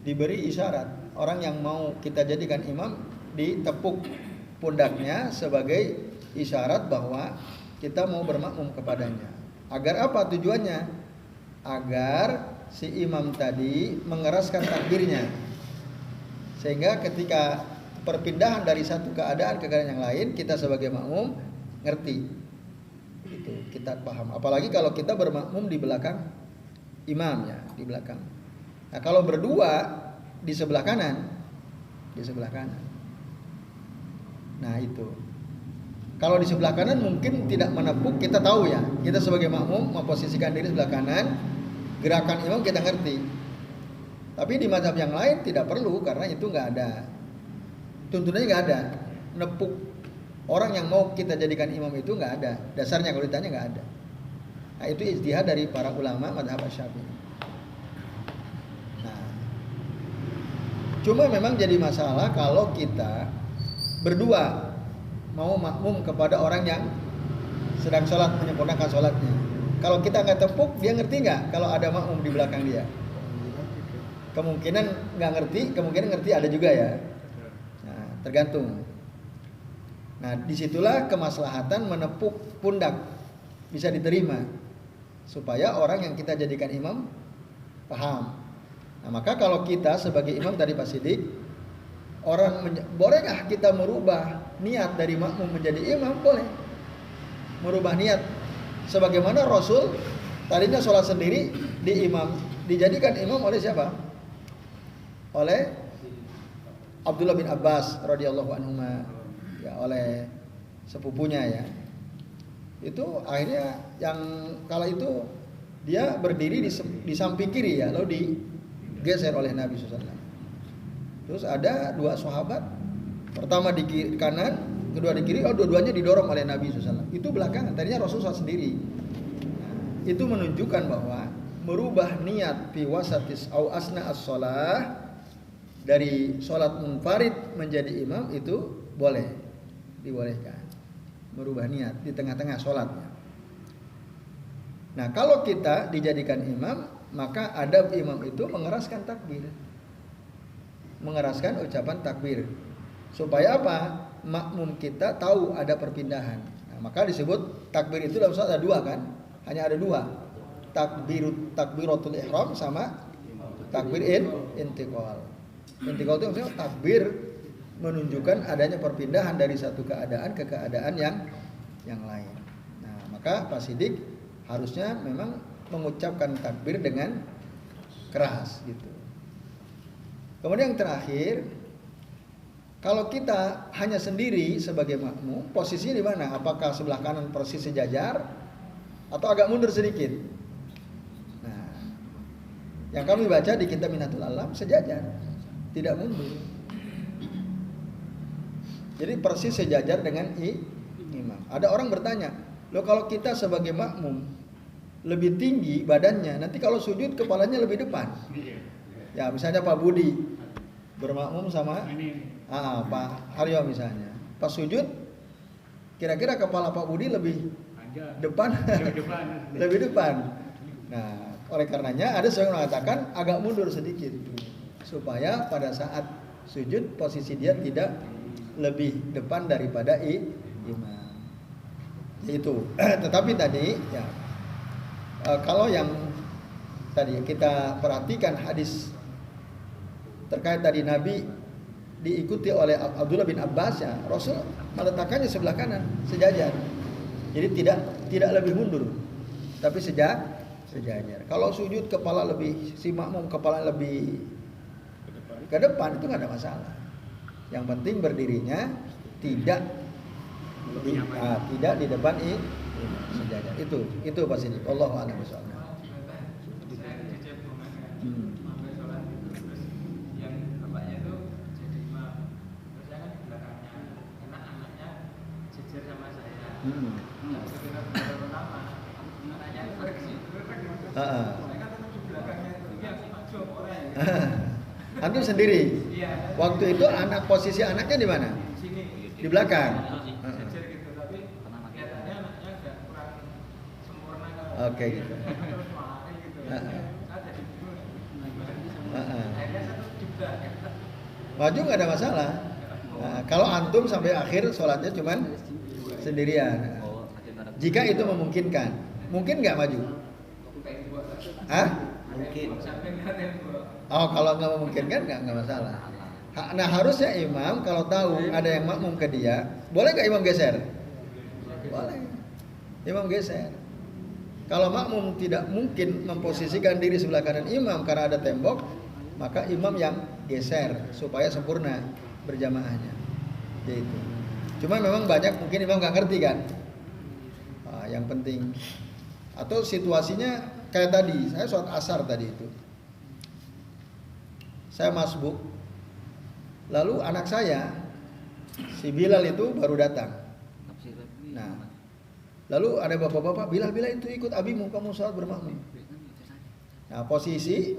diberi isyarat orang yang mau kita jadikan imam, ditepuk pundaknya sebagai isyarat bahwa kita mau bermakmum kepadanya. Agar apa tujuannya? Agar si imam tadi mengeraskan takbirnya, sehingga ketika perpindahan dari satu keadaan ke keadaan yang lain, kita sebagai makmum ngerti, itu kita paham. Apalagi kalau kita bermakmum di belakang imam ya, di belakang. Nah, kalau berdua di sebelah kanan, Nah itu. Kalau di sebelah kanan mungkin tidak menepuk, kita tahu ya. Kita sebagai makmum memposisikan diri sebelah kanan, gerakan imam kita ngerti. Tapi di mazhab yang lain tidak perlu, karena itu nggak ada. Tuntunannya nggak ada. Nepuk orang yang mau kita jadikan imam itu nggak ada. Dasarnya kalau ditanya nggak ada. Nah, itu ijtihad dari para ulama mazhab Syafi'i. Nah, cuma memang jadi masalah kalau kita berdua mau makmum kepada orang yang sedang sholat, menyempurnakan sholatnya. Kalau kita nggak tepuk, dia ngerti nggak kalau ada makmum di belakang dia? Kemungkinan nggak ngerti, kemungkinan ngerti, ada juga ya. Nah, tergantung. Nah, disitulah kemaslahatan menepuk pundak bisa diterima, supaya orang yang kita jadikan imam paham. Nah, maka kalau kita sebagai imam tadi Pak Sidik, bolehkah kita merubah niat dari makmum menjadi imam? Boleh. Merubah niat. Sebagaimana Rasul tadinya sholat sendiri, dijadikan imam oleh siapa? Oleh Abdullah bin Abbas radhiyallahu anhu, ya, oleh sepupunya ya. Itu akhirnya yang kala itu dia berdiri di samping kiri ya, lalu digeser oleh Nabi SAW. Terus ada dua sahabat, pertama di kiri, kanan, kedua di kiri, dua-duanya didorong oleh Nabi SAW. Itu belakangan, tadinya Rasulullah sendiri. Nah, itu menunjukkan bahwa merubah niat fi wasatis au asna as-shalah, dari sholat munfarid menjadi imam itu boleh, dibolehkan. Merubah niat di tengah-tengah sholatnya. Nah, kalau kita dijadikan imam, maka adab imam itu mengeraskan takbir, mengeraskan ucapan takbir, supaya apa? Makmum kita tahu ada perpindahan. Nah, maka disebut takbir itu dalam sholat ada dua kan? Hanya ada dua. Takbiratul ihram sama takbir intiqal. Intiqal itu maksudnya takbir menunjukkan adanya perpindahan dari satu keadaan ke keadaan yang lain. Nah, maka Pak Sidik harusnya memang mengucapkan takbir dengan keras gitu. Kemudian yang terakhir, kalau kita hanya sendiri sebagai makmum, posisinya di mana? Apakah sebelah kanan persis sejajar atau agak mundur sedikit? Nah, yang kami baca di kitab Minatul Alam sejajar, tidak mundur. Jadi persis sejajar dengan imam. Ada orang bertanya, loh kalau kita sebagai makmum lebih tinggi badannya, nanti kalau sujud kepalanya lebih depan. Ya misalnya Pak Budi bermakmum sama Pak Aryo misalnya. Pas sujud, kira-kira kepala Pak Budi lebih depan, lebih depan. Nah, oleh karenanya ada yang mengatakan agak mundur sedikit supaya pada saat sujud posisi dia tidak lebih depan daripada imam. Itu. Tetapi tadi ya kalau yang tadi kita perhatikan hadis terkait tadi Nabi diikuti oleh Abdullah bin Abbas, ya Rasul meletakkannya sebelah kanan sejajar. Jadi tidak lebih mundur, tapi sejajar. Kalau sujud kepala lebih, si makmum kepala lebih ke depan itu nggak ada masalah. Yang penting berdirinya tidak di depan sejajar. Itu pasti. Allahu a'lam bishawab. Antum sendiri. Waktu itu posisi anaknya di mana? Di belakang. Oke gitu. Maju nggak ada masalah. Kalau antum sampai akhir sholatnya cuman sendirian. Jika itu memungkinkan, mungkin nggak maju? Mungkin. Oh, kalau nggak memungkinkan nggak masalah. Nah harusnya imam kalau tahu ada yang makmum ke dia, boleh nggak imam geser? Boleh. Imam geser. Kalau makmum tidak mungkin memposisikan diri sebelah kanan imam karena ada tembok, maka imam yang geser supaya sempurna berjamaahnya. Gitu. Cuma memang banyak mungkin imam nggak ngerti kan. Yang penting atau situasinya kayak tadi, saya sholat asar tadi itu. Saya masbuk. Lalu anak saya si Bilal itu baru datang. Nah, lalu ada bapak-bapak, Bilal itu ikut abimu, kamu sholat bermakmum. Nah, posisi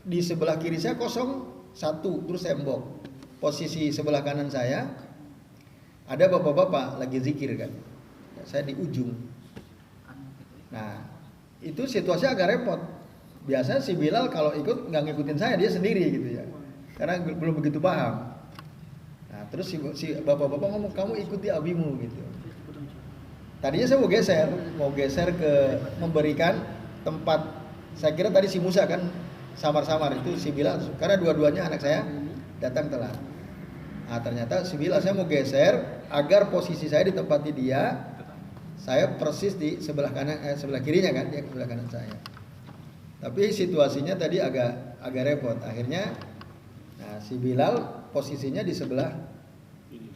di sebelah kiri saya kosong satu, terus tembok. Posisi sebelah kanan saya ada bapak-bapak lagi zikir kan. Saya di ujung. Nah, itu situasi agak repot. Biasanya si Bilal kalau ikut nggak ngikutin saya, dia sendiri gitu ya. Karena belum begitu paham. Nah, terus si bapak-bapak ngomong, kamu ikuti abimu gitu. Tadinya saya mau geser ke memberikan tempat. Saya kira tadi si Musa kan samar-samar itu si Bilal, karena dua-duanya anak saya datang telat. Nah, ternyata si Bilal saya mau geser agar posisi saya ditempati dia. Saya persis di sebelah kanan, sebelah kirinya kan, dia sebelah kanan saya. Tapi situasinya tadi agak repot. Akhirnya, nah, si Bilal posisinya di sebelah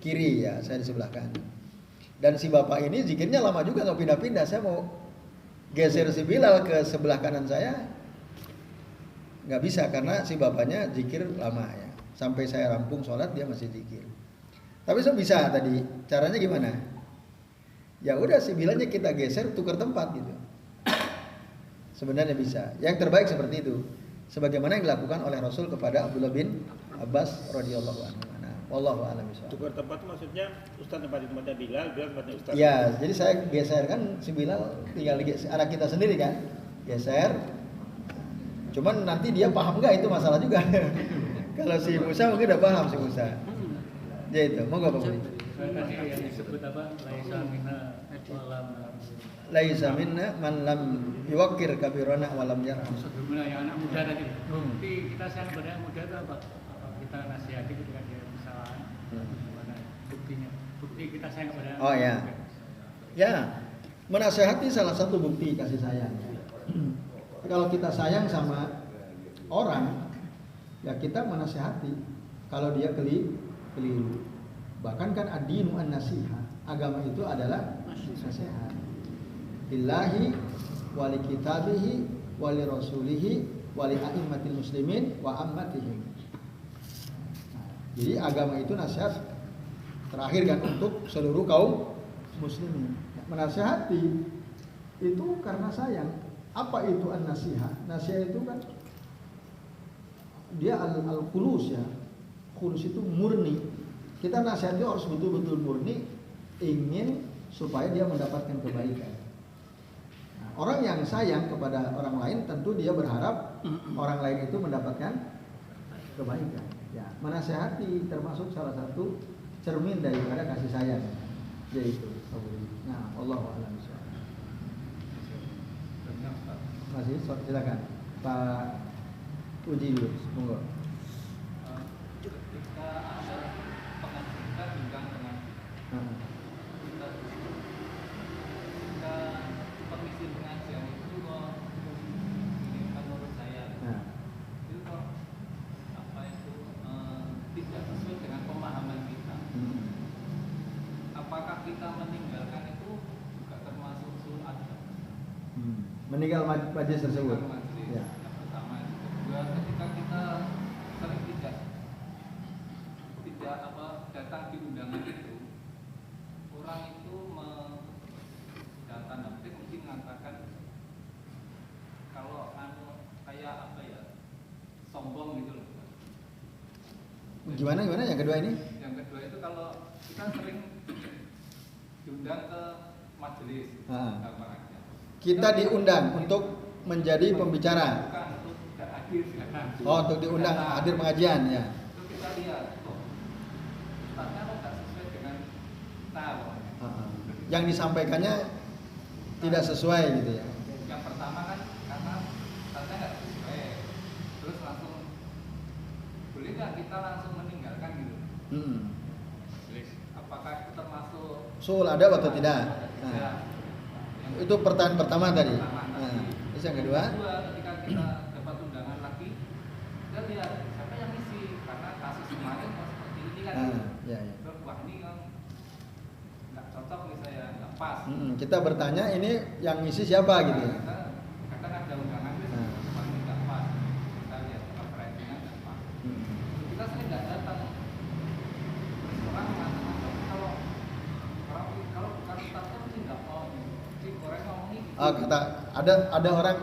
kiri ya, saya di sebelah kanan. Dan si bapak ini zikirnya lama juga nggak pindah-pindah. Saya mau geser si Bilal ke sebelah kanan saya, nggak bisa karena si bapaknya zikir lama ya. Sampai saya rampung sholat dia masih zikir. Tapi saya bisa tadi. Caranya gimana? Ya udah si Bilalnya kita geser tukar tempat gitu. Sebenarnya bisa. Yang terbaik seperti itu. Sebagaimana yang dilakukan oleh Rasul kepada Abdullah bin Abbas radhiyallahu anhu. Nah, wallahu a'lam bishawab. Tukar tempat maksudnya Ustaz tempat di tempatnya Bilal, Bilal tempatnya Ustaz. Ya, jadi saya geser kan si Bilal tinggal geser, anak kita sendiri kan. Geser. Cuman nanti dia paham enggak itu masalah juga. Kalau si Musa mungkin udah paham si Musa. Ya itu, monggo Pak Budi. Tadi yang disebut apa? Laisa minna man lam yuwaqqir kabirana wa lam yarham. Sebelumnya yang anak muda tadi. Bukti kita sayang pada anak muda itu apa? Kita nasihati ketika dia kesalahan. Gimana buktinya? Bukti kita sayang pada anak Oh muda. ya. Ya, menasehati salah satu bukti kasih sayang. Kalau kita sayang sama orang, ya kita menasehati. Kalau dia keliru. Bahkan kan ad-dinu an-nasiha. Agama itu adalah nasihat. Lillahi wa li kitabihi wa li rasulihi wa li a'immatil muslimin wa ammatihim. Jadi agama itu nasihat terakhir kan untuk seluruh kaum muslimin. Menasihati itu karena sayang. Apa itu an-nasihat? Nasihat itu kan dia al-khulus ya. Khulus itu murni. Kita nasihati harus betul-betul murni, ingin supaya dia mendapatkan kebaikan. Nah, orang yang sayang kepada orang lain tentu dia berharap orang lain itu mendapatkan kebaikan. Ya, menasihati termasuk salah satu cermin daripada kasih sayang, yaitu. Nah, Allahu a'lam bishawab. Masih, silakan Pak Uji dulu, monggo. Ketika ada pengajian dengan ketika komisi pengajian itu kok ini menurut saya itu kok apa itu tidak sesuai dengan pemahaman kita. Apakah kita meninggalkan itu juga termasuk sul adab? Meninggal majlis tersebut. Ya. Yang pertama, yang kedua, ketika kita sering tidak datang di undangan itu, orang itu tanda petik mungkin mengatakan kalau kayak apa ya, sombong gitu loh. Gimana yang kedua ini? Yang kedua itu kalau kita sering diundang ke majelis, kita diundang untuk menjadi pembicara. bukan untuk tidak hadir, Oh, untuk diundang hadir pengajian ya. itu kita lihat ustaznya kok nggak sesuai dengan kita. Yang disampaikannya tidak sesuai gitu ya. Yang pertama kan karena ustaznya nggak sesuai, terus langsung boleh nggak kita langsung meninggalkan gitu? Apakah itu termasuk Sul adab atau tidak? Ya. Itu pertanyaan pertama tadi. Pertama. Terus yang kedua? Ketika kita dapat undangan lagi, kita lihat siapa yang ngisi, karena kasus kemarin kok seperti ini kan. Ya. Wah ini kan nggak cocok nih saya, nggak pas. Kita bertanya ini yang ngisi siapa gitu ya. Kita kadang ada undangan itu, wah ini nggak pas. Kita lihat preferensinya nggak pas. Kita sering nggak datang. Orang mengatakan kalau bukan ustaznya mungkin nggak mau. Si orang ngomongin. Kata ada orang,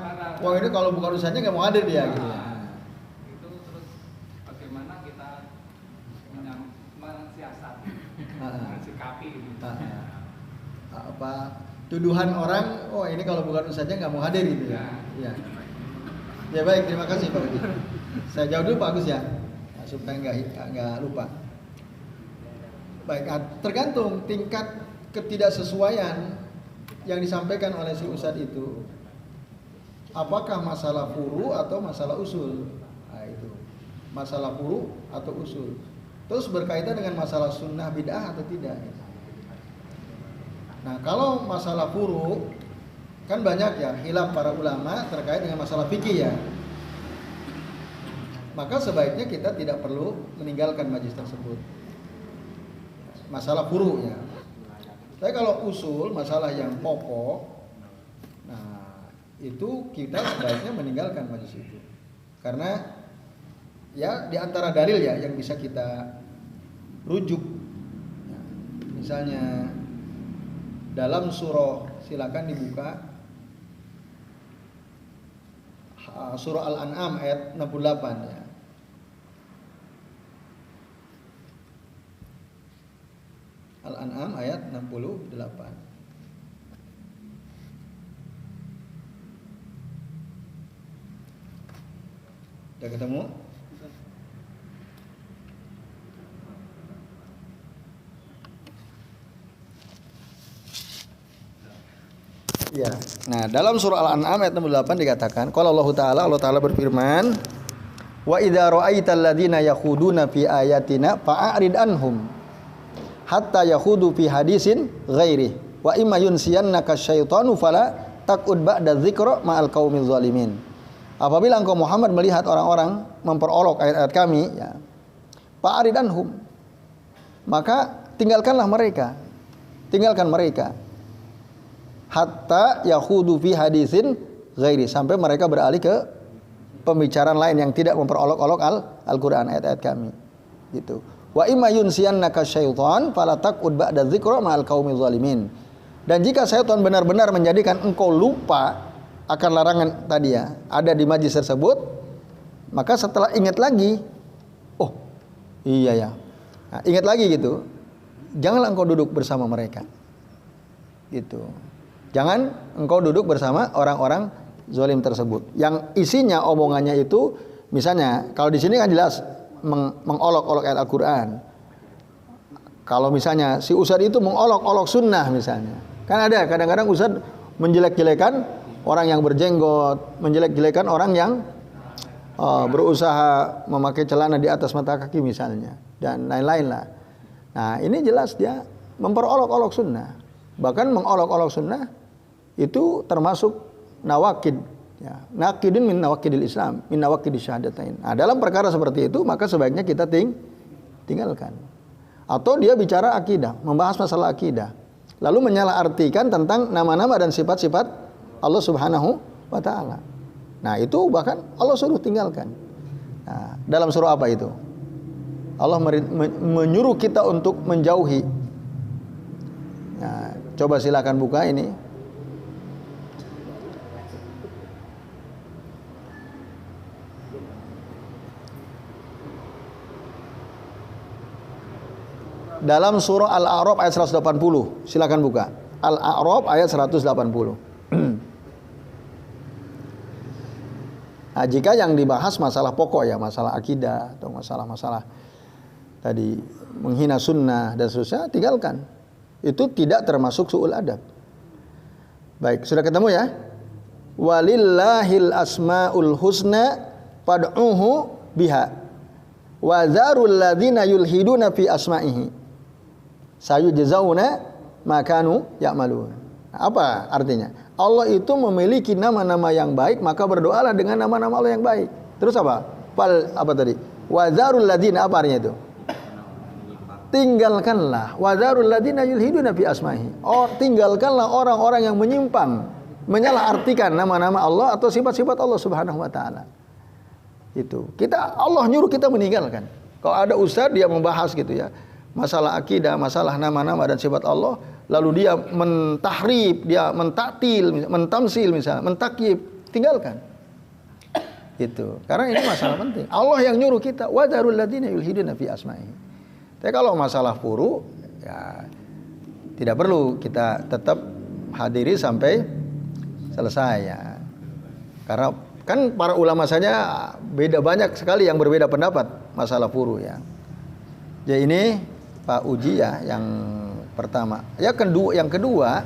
wah ini kalau bukan urusannya nggak mau hadir dia gitu ya. Itu terus bagaimana kita mensiasati, mensikapi gitu. Apa tuduhan orang, oh ini kalau bukan urusannya nggak mau hadir gitu ya. Ya. Ya baik, terima kasih Pak Agus. Saya jawab dulu Pak Agus ya, supaya nggak lupa. Baik, tergantung tingkat ketidaksesuaian yang disampaikan oleh si ustadz itu, apakah masalah furu atau masalah usul. Nah, itu masalah furu atau usul, terus berkaitan dengan masalah sunnah bid'ah atau tidak. Nah, kalau masalah furu kan banyak ya khilaf para ulama terkait dengan masalah fikih ya, maka sebaiknya kita tidak perlu meninggalkan majlis tersebut. Masalah furu ya. Tapi kalau usul, masalah yang pokok, nah itu kita sebaiknya meninggalkan majlis itu. Karena ya di antara dalil ya yang bisa kita rujuk. Nah, misalnya dalam surah, silakan dibuka surah Al-An'am ayat 68 ya. Al-An'am ayat 68. Sudah ketemu? Ya. Nah, dalam surah Al-An'am ayat 68 dikatakan, qala Allah Ta'ala berfirman, wa idza ra'aital ladzina yakhuduna fi ayatina fa'arid anhum hatta yakhudu fi hadisin ghairi wa imma yunsiyannaka syaitanu fala taqud ba'da dzikra ma'al qaumil zalimin. Apabila engkau Muhammad melihat orang-orang memperolok ayat-ayat kami ya, fa'arid anhum, maka tinggalkan mereka hatta yakhudu fi hadisin ghairi, sampai mereka beralih ke pembicaraan lain yang tidak memperolok-olok Al-Qur'an, ayat-ayat kami gitu. Wa imma yunsiyannaka syaitan fala taqud ba'da dzikra ma'al qaumil zalimin. Dan jika syaitan benar-benar menjadikan engkau lupa akan larangan tadi ya, ada di majlis tersebut, maka setelah ingat lagi, oh iya ya, nah, ingat lagi gitu, janganlah engkau duduk bersama mereka, gitu. Jangan engkau duduk bersama orang-orang zalim tersebut. Yang isinya omongannya itu, misalnya kalau di sini kan jelas mengolok-olok ayat Al-Quran. Kalau misalnya si ustadz itu mengolok-olok sunnah misalnya, kan ada kadang-kadang ustadz menjelek-jelekan orang yang berjenggot, menjelek-jelekan orang yang berusaha memakai celana di atas mata kaki misalnya, dan lain-lain lah. Nah ini jelas dia memperolok-olok sunnah. Bahkan mengolok-olok sunnah itu termasuk nawakid, ya, nakidun min nawakidil Islam, min nawakidis syahadatain. Nah, dalam perkara seperti itu maka sebaiknya kita tinggalkan. Atau dia bicara akidah, membahas masalah akidah, lalu menyalahartikan tentang nama-nama dan sifat-sifat Allah Subhanahu wa taala. Nah, itu bahkan Allah suruh tinggalkan. Nah, dalam surah apa itu? Allah menyuruh kita untuk menjauhi. Nah, coba silakan buka ini. Dalam surah Al-A'raf ayat 180. Silakan buka. Al-A'raf ayat 180. Nah, jika yang dibahas masalah pokok ya, masalah akidah atau masalah-masalah tadi menghina sunnah dan seterusnya, tinggalkan. Itu tidak termasuk su'ul adab. Baik, sudah ketemu ya? Walillahil asmaul husna fad'uhu biha wa dzarul ladzina yulhiduna fi asma'ihi sayujzauna ma kanu ya'malun. Apa artinya? Allah itu memiliki nama-nama yang baik, maka berdoalah dengan nama-nama Allah yang baik. Terus apa? Apa tadi? Wa dzarul ladzina, apa artinya itu? Tinggalkanlah wadzarul ladzina yulhiduna fi asma'ihi. Tinggalkanlah orang-orang yang menyimpang, menyalahartikan nama-nama Allah atau sifat-sifat Allah Subhanahu wa taala. Itu. Allah nyuruh kita meninggalkan. Kalau ada ustaz dia membahas gitu ya, masalah akidah, masalah nama-nama dan sifat Allah, lalu dia mentahrib, dia mentaktil, mentamsil misalnya, mentakyib, tinggalkan. Itu. Karena ini masalah penting. Allah yang nyuruh kita, wadzarul ladzina yulhiduna fi asma'ihi. Tapi kalau masalah furu, ya tidak perlu kita tetap hadiri sampai selesai ya. Karena kan para ulama saja banyak sekali yang berbeda pendapat masalah furu ya. Jadi ini Pak Uji ya yang pertama. Yang kedua,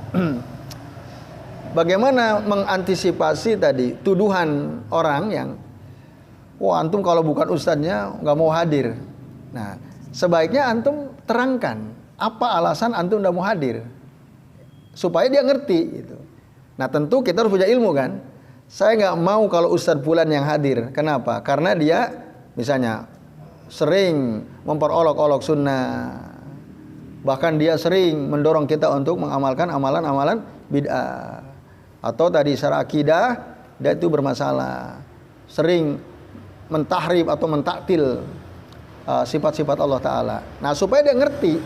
bagaimana mengantisipasi tadi tuduhan orang yang, wah antum kalau bukan ustadznya nggak mau hadir. Nah, sebaiknya antum terangkan apa alasan antum nggak mau hadir, supaya dia ngerti gitu. Nah tentu kita harus punya ilmu kan. Saya nggak mau kalau Ustadz Fulan yang hadir. Kenapa? Karena dia misalnya sering memperolok-olok sunnah, bahkan dia sering mendorong kita untuk mengamalkan amalan-amalan bid'ah, atau tadi secara akidah dia itu bermasalah, sering mentahrib atau mentaktil sifat-sifat Allah Ta'ala. Nah supaya dia ngerti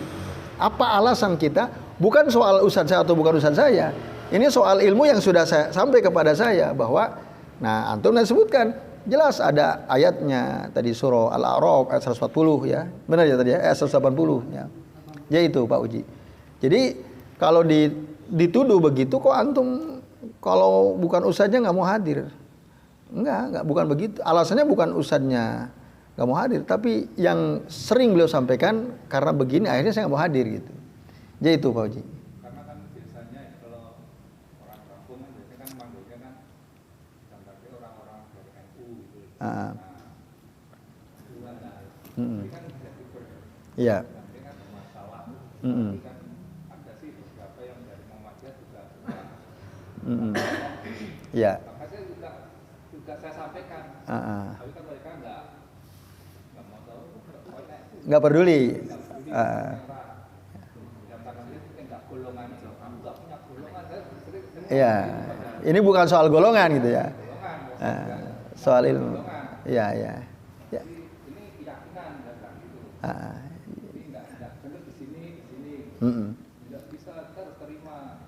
apa alasan kita, bukan soal ustadz saya atau bukan ustadz saya, ini soal ilmu yang sudah saya sampai kepada saya bahwa, nah antum sebutkan jelas ada ayatnya tadi surah Al-A'raf ayat 140 ya, benar ya tadi ya, ayat 180 ya. Ya itu Pak Uji. Jadi kalau dituduh begitu, kok antum kalau bukan ustadznya nggak mau hadir? Enggak, bukan begitu. Alasannya bukan ustadznya nggak mau hadir, tapi yang sering beliau sampaikan karena begini akhirnya saya nggak mau hadir gitu. Jadi itu Pak Uji. Karena kan biasanya kalau orang kampung kan biasanya kan manggilnya kan contohnya orang-orang dari NU gitu. Nah, ini kan jadi Iya. nanti kan masalah. Tapi kan ada sih beberapa yang dari Muhammadiyah juga. Iya. Makanya juga saya sampaikan. Tapi kan mereka nggak mau tahu, Nggak peduli. Iya. Ini bukan soal golongan gitu ya. Soal ilmu. Iya. Ini keyakinan dan gitu. Tidak bisa kita harus terima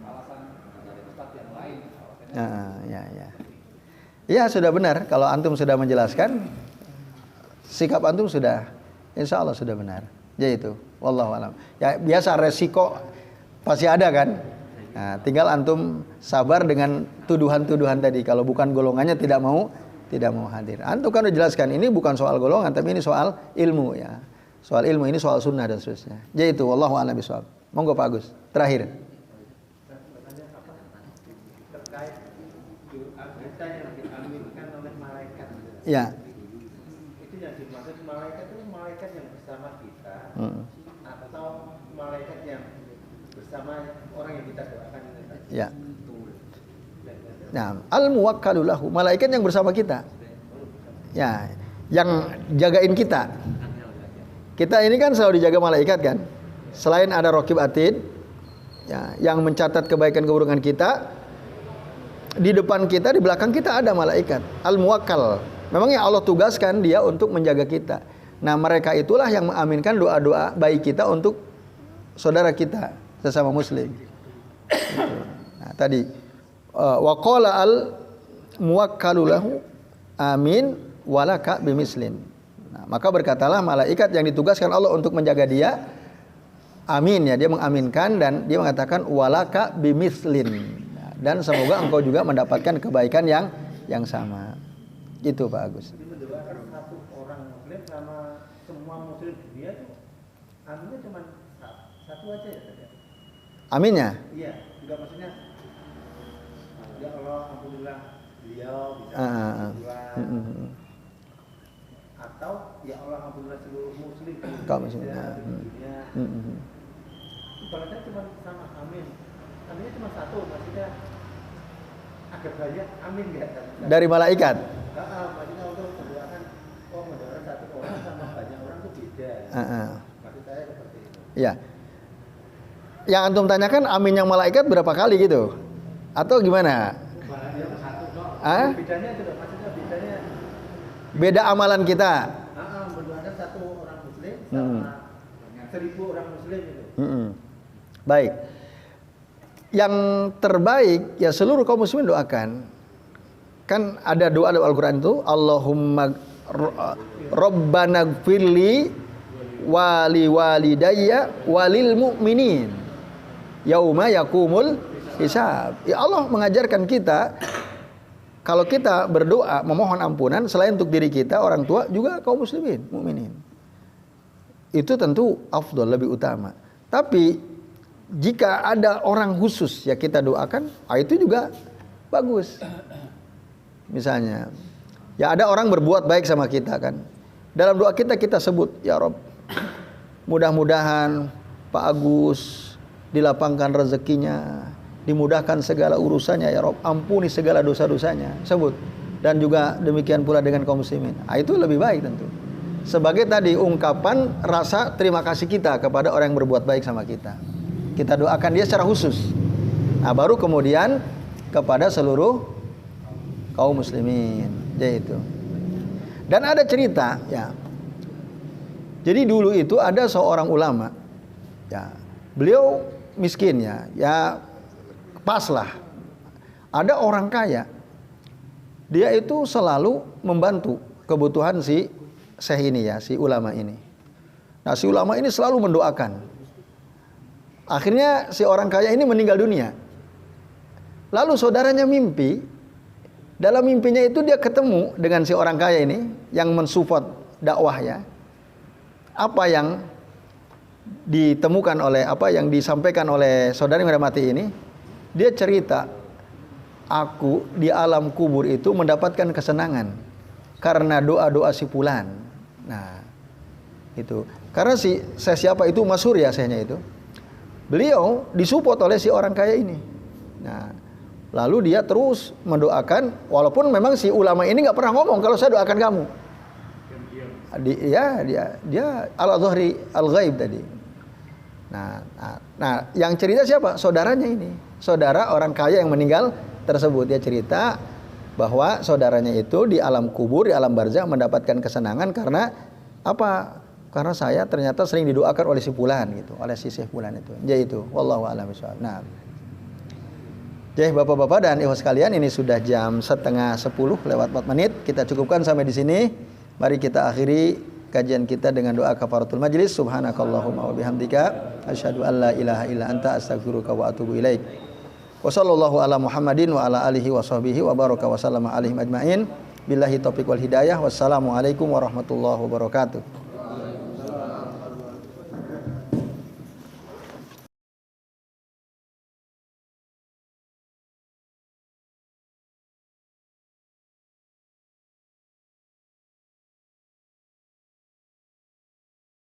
alasan ustadz yang lain. Ya sudah benar. Kalau antum sudah menjelaskan, sikap antum sudah, insya Allah sudah benar. Yaitu, wallahu alam. Ya biasa resiko pasti ada kan. Nah, tinggal antum sabar dengan tuduhan-tuduhan tadi. Kalau bukan golongannya tidak mau hadir. Antum kan udah jelaskan ini bukan soal golongan, tapi ini soal ilmu ya. Soal ilmu ini soal sunnah dan seterusnya. Yaitu, wallahu a'lam bishawab. Monggo Pak Agus. Terakhir. Terkait kita yang diaminkan oleh malaikat. Ya. Itu yang dimaksud malaikat itu malaikat yang bersama kita atau malaikat yang bersama orang yang kita doakan ini tadi. Ya. Nah, al-muwakkalu lahu, malaikat yang bersama kita. Ya, yang jagain kita. Kita ini kan selalu dijaga malaikat kan. Selain ada raqib atid ya, yang mencatat kebaikan keburukan kita, di depan kita, di belakang kita ada malaikat al-muwakkal. Memang yang Allah tugaskan dia untuk menjaga kita. Nah, mereka itulah yang mengaminkan doa-doa baik kita untuk saudara kita sesama muslim. Nah, tadi wa qala al-muwakkalu lahu amin walaka bimislin. Nah, maka berkatalah malaikat yang ditugaskan Allah untuk menjaga dia, amin ya, dia mengaminkan dan dia mengatakan walaka bimislin. Nah, dan semoga engkau juga mendapatkan kebaikan yang sama. Itu Pak Agus. Jadi mendoakan satu orang muslim sama semua muslim dunia itu aminnya cuma satu aja ya tadi. Aminnya? Iya, juga maksudnya ya Allah alhamdulillah beliau bisa berdoa. Atau ya Allah alhamdulillah seluruh muslim di dunia. Ibaratnya cuma sama amin. Aminnya cuma satu, maksudnya agak banyak amin enggak? Dari malaikat. Maksudnya untuk mendoakan mendoakan satu orang sama banyak orang itu beda. Maksud saya seperti itu. Iya. Yang antum tanyakan amin yang malaikat berapa kali gitu? Atau gimana? Bedanya itu maksudnya bedanya. Beda amalan kita. Mendoakan satu orang muslim sama 1000 orang muslim itu. Baik. Yang terbaik ya seluruh kaum muslimin doakan. Kan ada doa dalam Al-Qur'an itu, Allahumma Rabbana gfirli wali walidayya walil mu'minin yauma yakumul hisab. Ya Allah mengajarkan kita kalau kita berdoa memohon ampunan selain untuk diri kita, orang tua, juga kaum muslimin, mukminin. Itu tentu afdal, lebih utama. Tapi jika ada orang khusus ya kita doakan, itu juga bagus. Misalnya, ya ada orang berbuat baik sama kita kan. Dalam doa kita sebut, ya Rob, mudah-mudahan Pak Agus dilapangkan rezekinya, dimudahkan segala urusannya, ya Rob, ampuni segala dosa-dosanya, sebut. Dan juga demikian pula dengan kaum muslimin. Itu lebih baik tentu. Sebagai tadi ungkapan rasa terima kasih kita kepada orang yang berbuat baik sama kita. Kita doakan dia secara khusus. Nah, baru kemudian kepada seluruh kaum muslimin, yaitu. Dan ada cerita, ya. Jadi dulu itu ada seorang ulama, ya. Beliau miskin ya pas lah. Ada orang kaya, dia itu selalu membantu kebutuhan si syekh ini ya, si ulama ini. Nah, si ulama ini selalu mendoakan. Akhirnya si orang kaya ini meninggal dunia. Lalu saudaranya mimpi. Dalam mimpinya itu dia ketemu dengan si orang kaya ini yang mensupport dakwah ya. Apa yang ditemukan oleh, apa yang disampaikan oleh saudara yang sudah mati ini, dia cerita, aku di alam kubur itu mendapatkan kesenangan karena doa-doa si fulan. Nah, itu. Karena saya siapa itu masyhur ya sayanya itu. Beliau disupport oleh si orang kaya ini. Nah, lalu dia terus mendoakan, walaupun memang si ulama ini nggak pernah ngomong kalau saya doakan kamu. Dia al-zahri al-ghaib tadi. Nah, yang cerita siapa? Saudaranya ini. Saudara orang kaya yang meninggal tersebut. Dia cerita bahwa saudaranya itu di alam kubur, di alam barzakh mendapatkan kesenangan karena apa? karena saya ternyata sering didoakan oleh si fulan gitu, oleh si Syekh fulan itu. Yaitu wallahu a'lam bishawab. Nah. Oke, Bapak-bapak dan Ibu sekalian, ini sudah jam 9:10 Kita cukupkan sampai di sini. Mari kita akhiri kajian kita dengan doa kafaratul majlis. Subhanakallahumma wa bihamdika asyhadu an la ilaha illa anta astaghfiruka wa atubu ilaik. Wa sallallahu ala Muhammadin wa ala alihi wa sahbihi wa baraka wa sallama alaihim ajmain. Billahi taufiq wal hidayah. Wassalamualaikum warahmatullahi wabarakatuh.